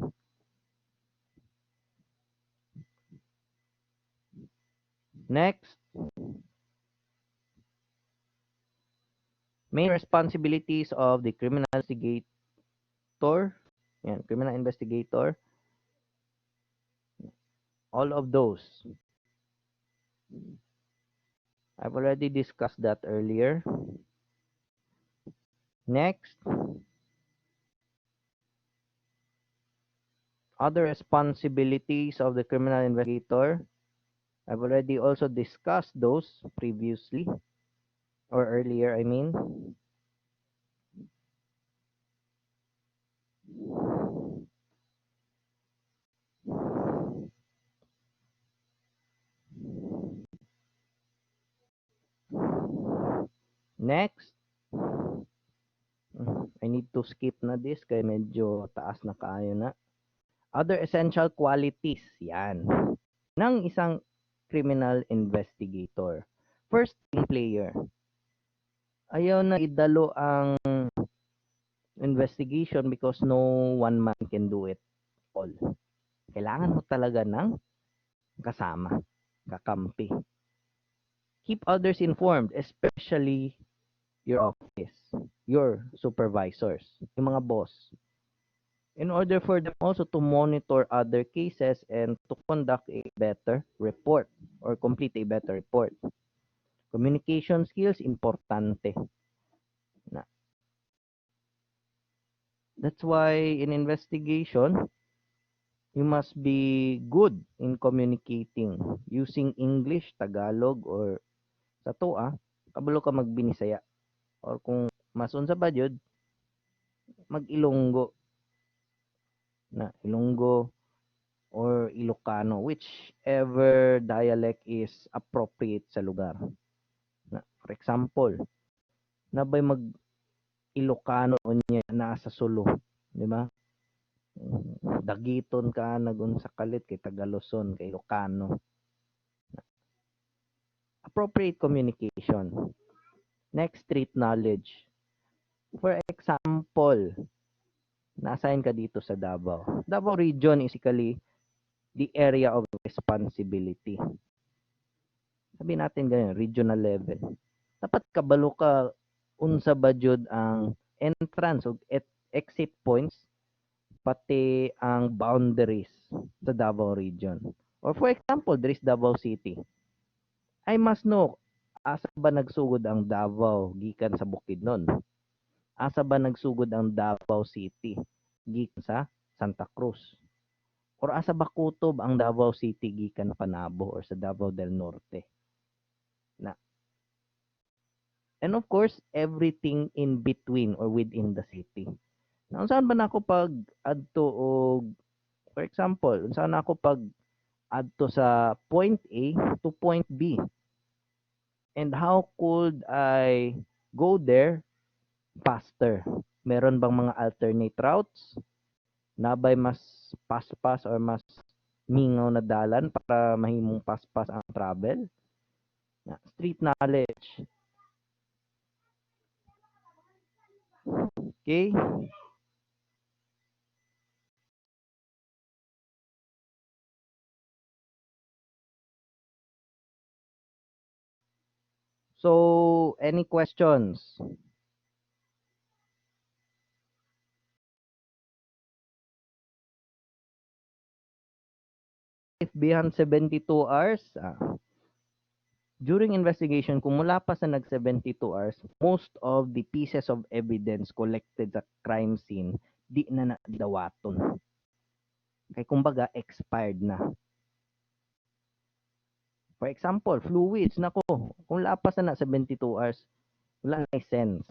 Next, main responsibilities of the criminal investigator. Yan, criminal investigator. All of those. I've already discussed that earlier. Next, other responsibilities of the criminal investigator. I've already also discussed those previously or earlier, I mean. Next, I need to skip na this kaya medyo taas na kaayo na. Other essential qualities, yan, ng isang criminal investigator. First, team player. Ayaw na idalo ang investigation because no one man can do it all. Kailangan mo talaga ng kasama, kakampi. Keep others informed, especially your office, your supervisors, yung mga boss. In order for them also to monitor other cases and to conduct a better report or complete a better report. Communication skills, importante. That's why in investigation, you must be good in communicating using English, Tagalog, or sa tuwa, kabalo ka magbinisaya. Or kung masun sa badyod, mag-Ilonggo. Ilonggo or Ilocano, whichever dialect is appropriate sa lugar. For example, nabay mag-Ilocano niya nasa Sulu, di ba? Dagiton ka nagun sa kalit kay Tagaloson kay Ilocano. Appropriate communication. Next, street knowledge. For example, na-assign ka dito sa Davao. Davao region is basically the area of responsibility. Sabi natin ganyan, regional level. Dapat kabalo ka unsa ba jud ang entrance o exit points pati ang boundaries sa Davao region. Or for example, there is Davao City. I must know asa ba nagsugod ang Davao gikan sa Bukidnon. Asa ba nagsugod ang Davao City gikan sa Santa Cruz. Or asa ba kutob ang Davao City gikan Panabo or sa Davao del Norte. And of course, everything in between or within the city. Now, saan ba na ako pag adto og for example, saan na ako pag adto sa point A to point B? And how could I go there faster? Meron bang mga alternate routes? Nabay mas paspas or mas mingaw na dalan para mahimong paspas ang travel? Street knowledge. Okay? So, any questions? If beyond 72 hours, during investigation, kung mula pa sa nag 72 hours, most of the pieces of evidence collected sa crime scene, di na nadawaton. Kaya kumbaga, expired na. For example, fluids, nako, kung lapas na 72 hours, wala na sense.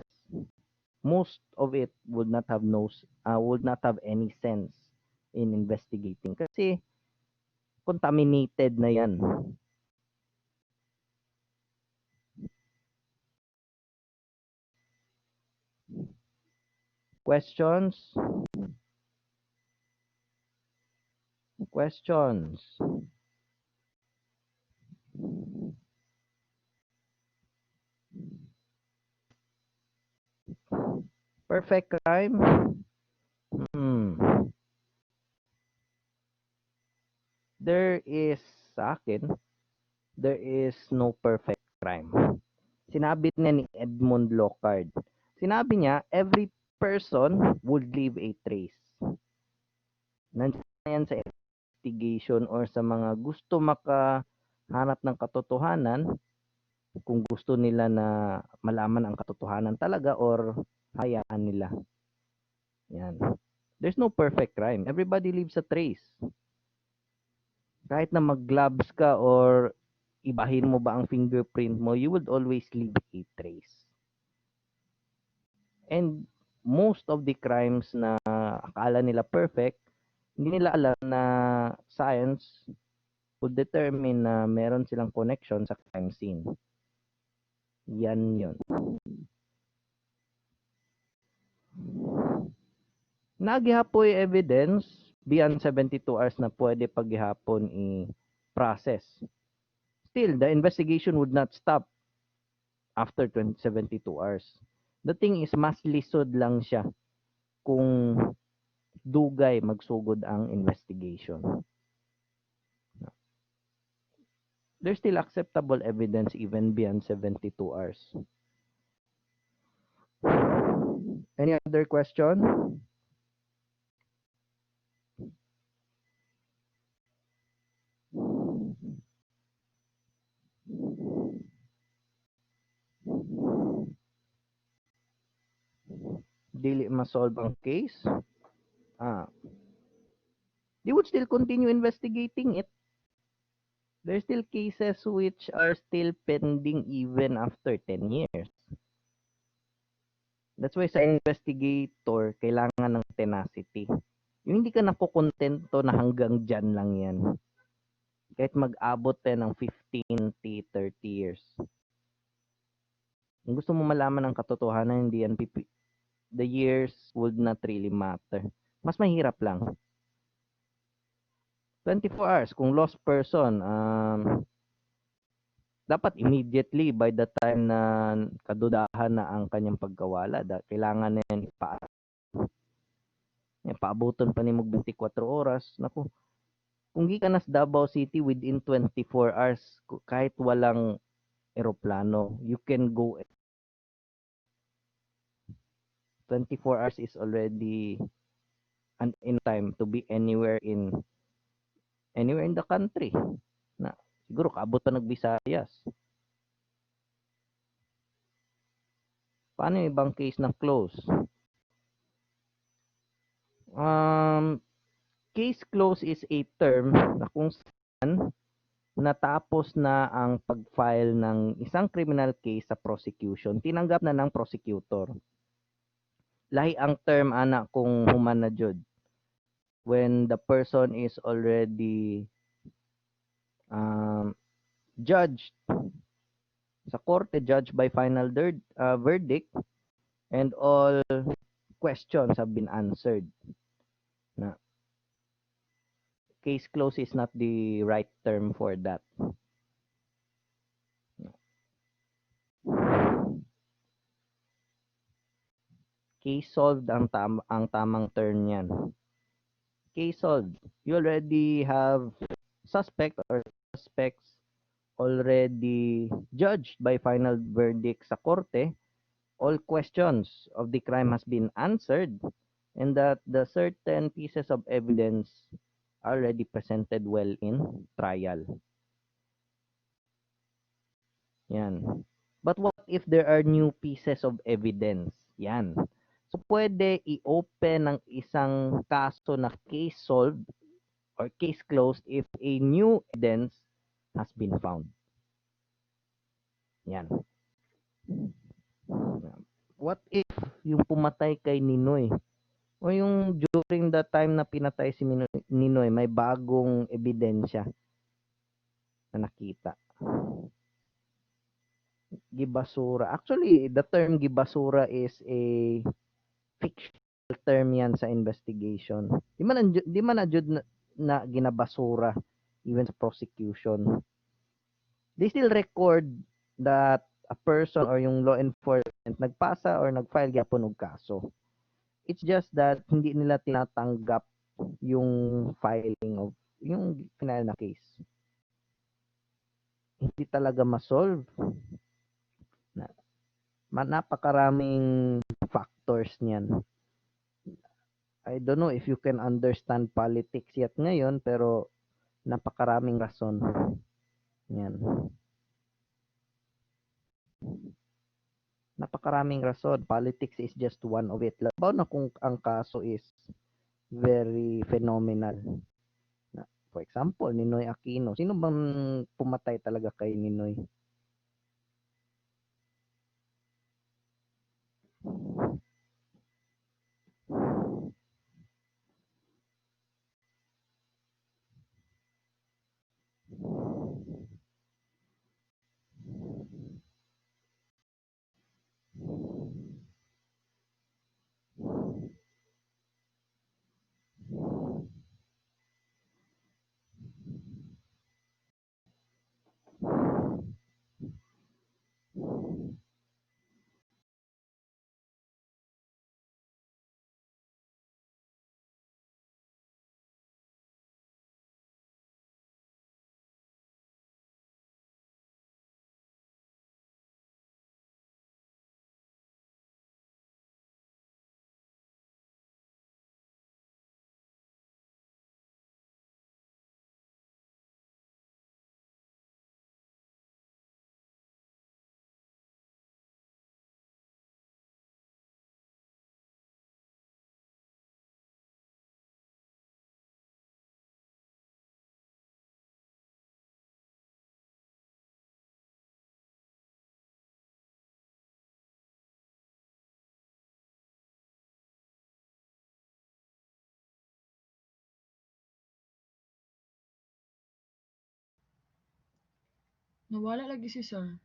Most of it would not have any sense in investigating kasi contaminated na yan. Questions? Questions? Perfect crime? There is, sa akin, there is no perfect crime. Sinabi niya ni Edmund Locard. Sinabi niya, every person would leave a trace. Nandiyan yan sa investigation or sa mga gusto makahanap ng katotohanan, kung gusto nila na malaman ang katotohanan talaga or hayaan nila. Yan. There's no perfect crime. Everybody leaves a trace. Kahit na mag-gloves ka or ibahin mo ba ang fingerprint mo, you would always leave a trace. And most of the crimes na akala nila perfect, hindi nila alam na science would determine na meron silang connection sa crime scene. Yan yun. Nagihapoy evidence beyond 72 hours na pwede paghihapon i-process. Still, the investigation would not stop after 72 hours. The thing is, mas lisod lang siya kung dugay magsugod ang investigation. There's still acceptable evidence even beyond 72 hours. Any other question? dili ma-solve ang case, they would still continue investigating it. There's still cases which are still pending even after 10 years. That's why sa investigator, kailangan ng tenacity. Yung hindi ka nakukontento na hanggang dyan lang yan. Kahit mag-abot ng 15 to 30 years. Kung gusto mo malaman ang katotohanan, hindi yan the years would not really matter. Mas mahirap lang. 24 hours, kung lost person, dapat immediately by the time na kadudahan na ang kanyang pagkawala, kailangan na yan paabuton pa ni 24 oras. Naku, kung gikan nas Davao City within 24 hours, kahit walang eroplano, you can go 24 hours is already in time to be anywhere in the country. Na siguro kaabot pa nag-Visayas. Paano yung ibang case na close? Case close is a term na kung saan natapos na ang pag-file ng isang criminal case sa prosecution, tinanggap na ng prosecutor. Lahi ang term ana kung human na jud. When the person is already judged sa korte, judged by final verdict, and all questions have been answered. Na case close is not the right term for that. Case solved ang tamang term niyan. Case solved. You already have suspect or suspects already judged by final verdict sa korte. All questions of the crime has been answered, and that the certain pieces of evidence are already presented well in trial. Yan. But what if there are new pieces of evidence? Yan. So, pwede i-open ng isang kaso na case solved or case closed if a new evidence has been found. Yan. What if yung pumatay kay Ninoy o yung during the time na pinatay si Ninoy, may bagong ebidensya na nakita? Gibasura. Actually, the term gibasura is a fictional term yan sa investigation. Di man na jud na ginabasura even sa prosecution. They still record that a person or yung law enforcement nagpasa or nagfile gyapon og kaso. It's just that hindi nila tinatanggap yung filing of yung final na case. Hindi talaga ma-solve. Napakaraming factors niyan. I don't know if you can understand politics yet ngayon, pero napakaraming rason. Yan. Napakaraming rason. Politics is just one of it. Labaw na kung ang kaso is very phenomenal. For example, Ninoy Aquino. Sino bang pumatay talaga kay Ninoy? Nawala lagi si sir.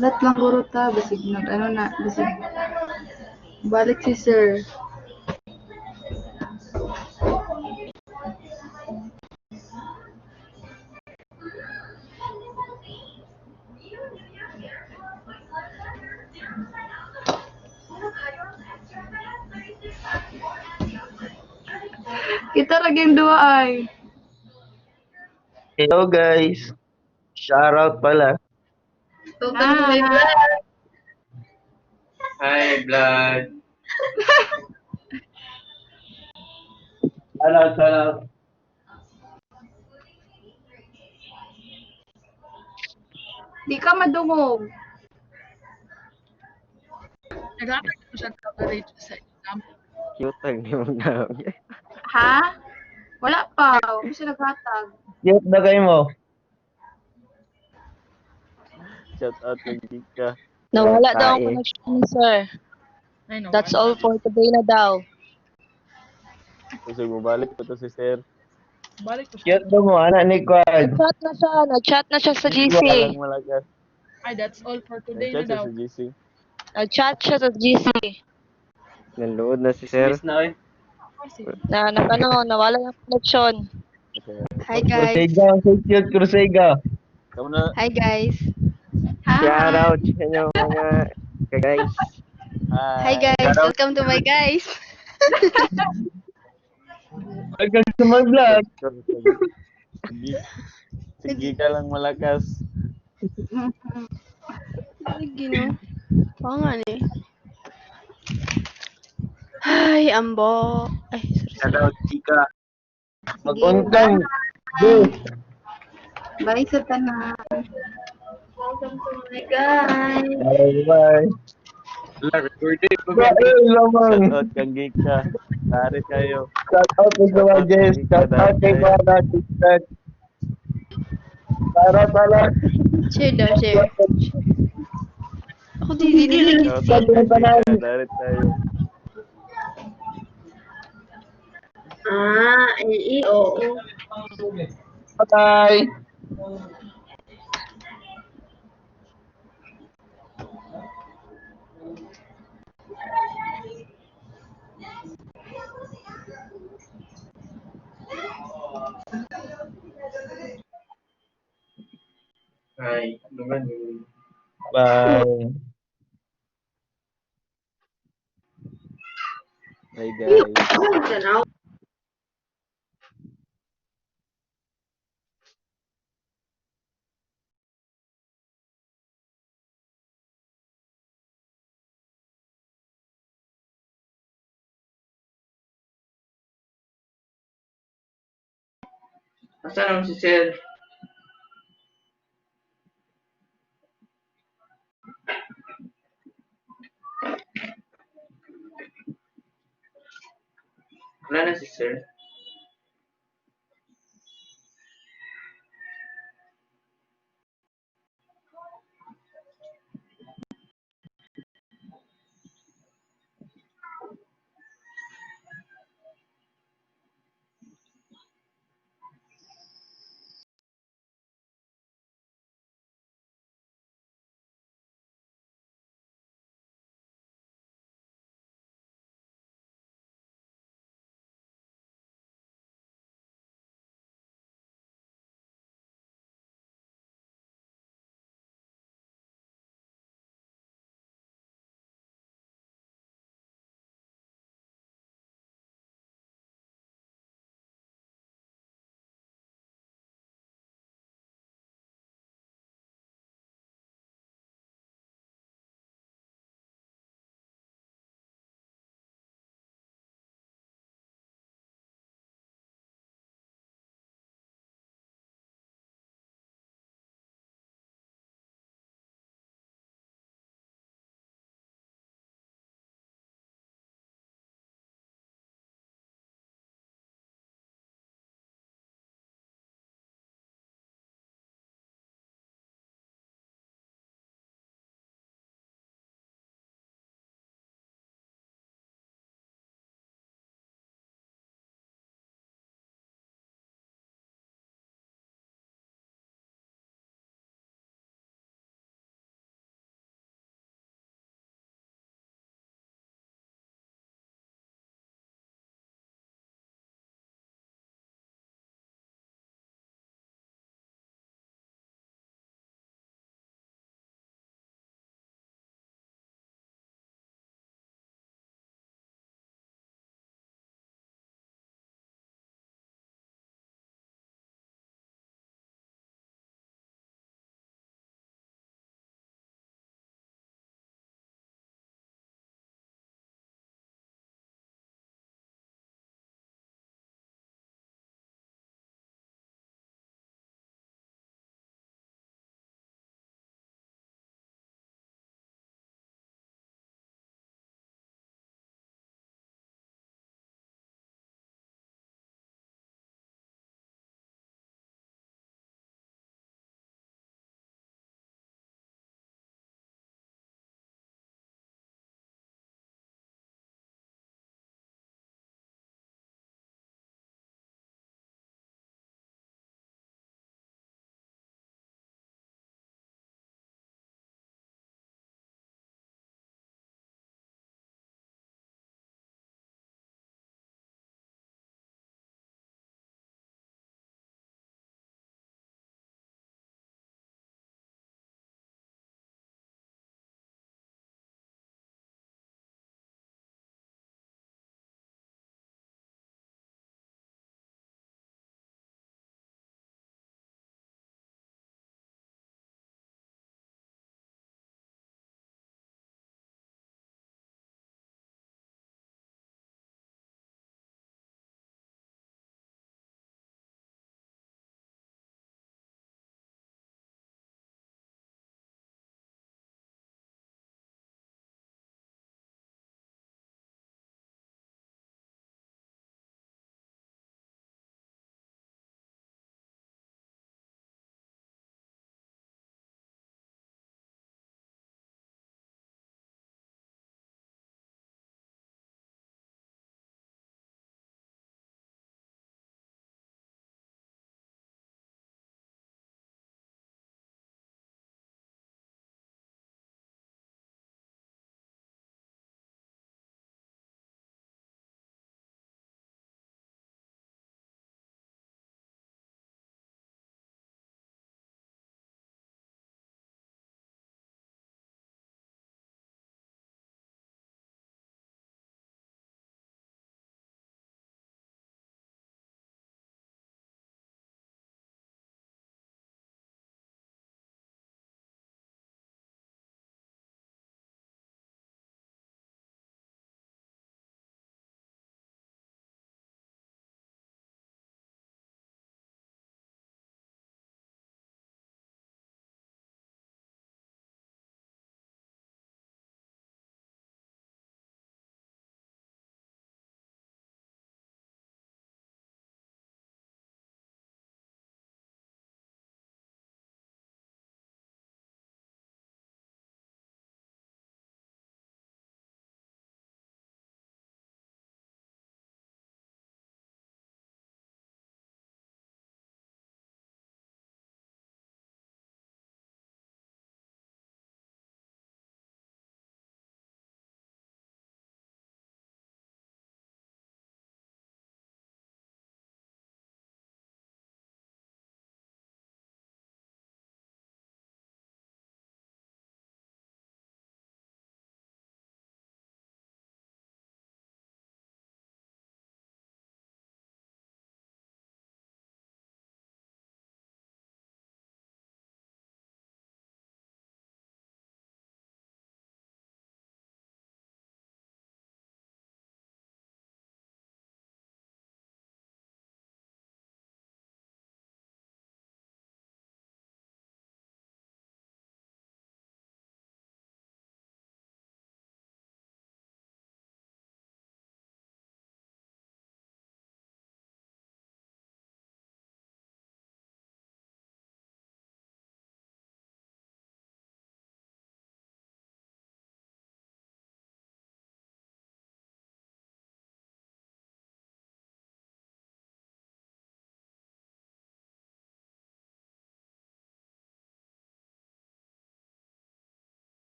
Lat lang guro ta, basig nag ano na, basig balik si sir. Kita laging dua ay. Hello guys. Shoutout pala. Welcome to my vlog. Hi, vlog. Shoutout. Di ka madungog. Naglatag ko siya coverage sa exam. Cute ang yung naon. Ha? Wala pa. Huwag siya naghatag. Cute na kayo mo. Shout out kay Kika. Nawala daw ang Tae. connection ni sir. Ay, no. That's all for today na daw. Kasi bumalik pa to si sir. Balik ko siya. Cute na mo, anak ni Quad. Nag-chat na siya sa GC. Walang malakas. Ay, that's all for today na Nag-chat siya daw. sa GC. Nag-chat siya sa GC. Nanood na si sir. Miss na, Nawala yung connection. Okay. Hi guys. Crusega, so cute, Crusega. Kamu na. Hi guys. Shout out sa inyo mga guys. Hi guys. Welcome to my guys. Welcome to my vlog. Sige. Sige ka lang malakas. Sige no. Oo nga ni. Hi, ambo. Ay, sorry. Shoutout, Chika. Mag-untang. Go. Bye sa tanan. Welcome to my guys. Bye-bye. Lamang. Shout out kang Gika. Tari kayo. Shoutout sa mga guys. Shoutout kay mga natin. Para. Share daw, share. Ako di lagi Shout si. out kang Gika. Tari tayo. Oo. Bye. Bye. Hi guys. Asan si Sir? Wala na si Sir.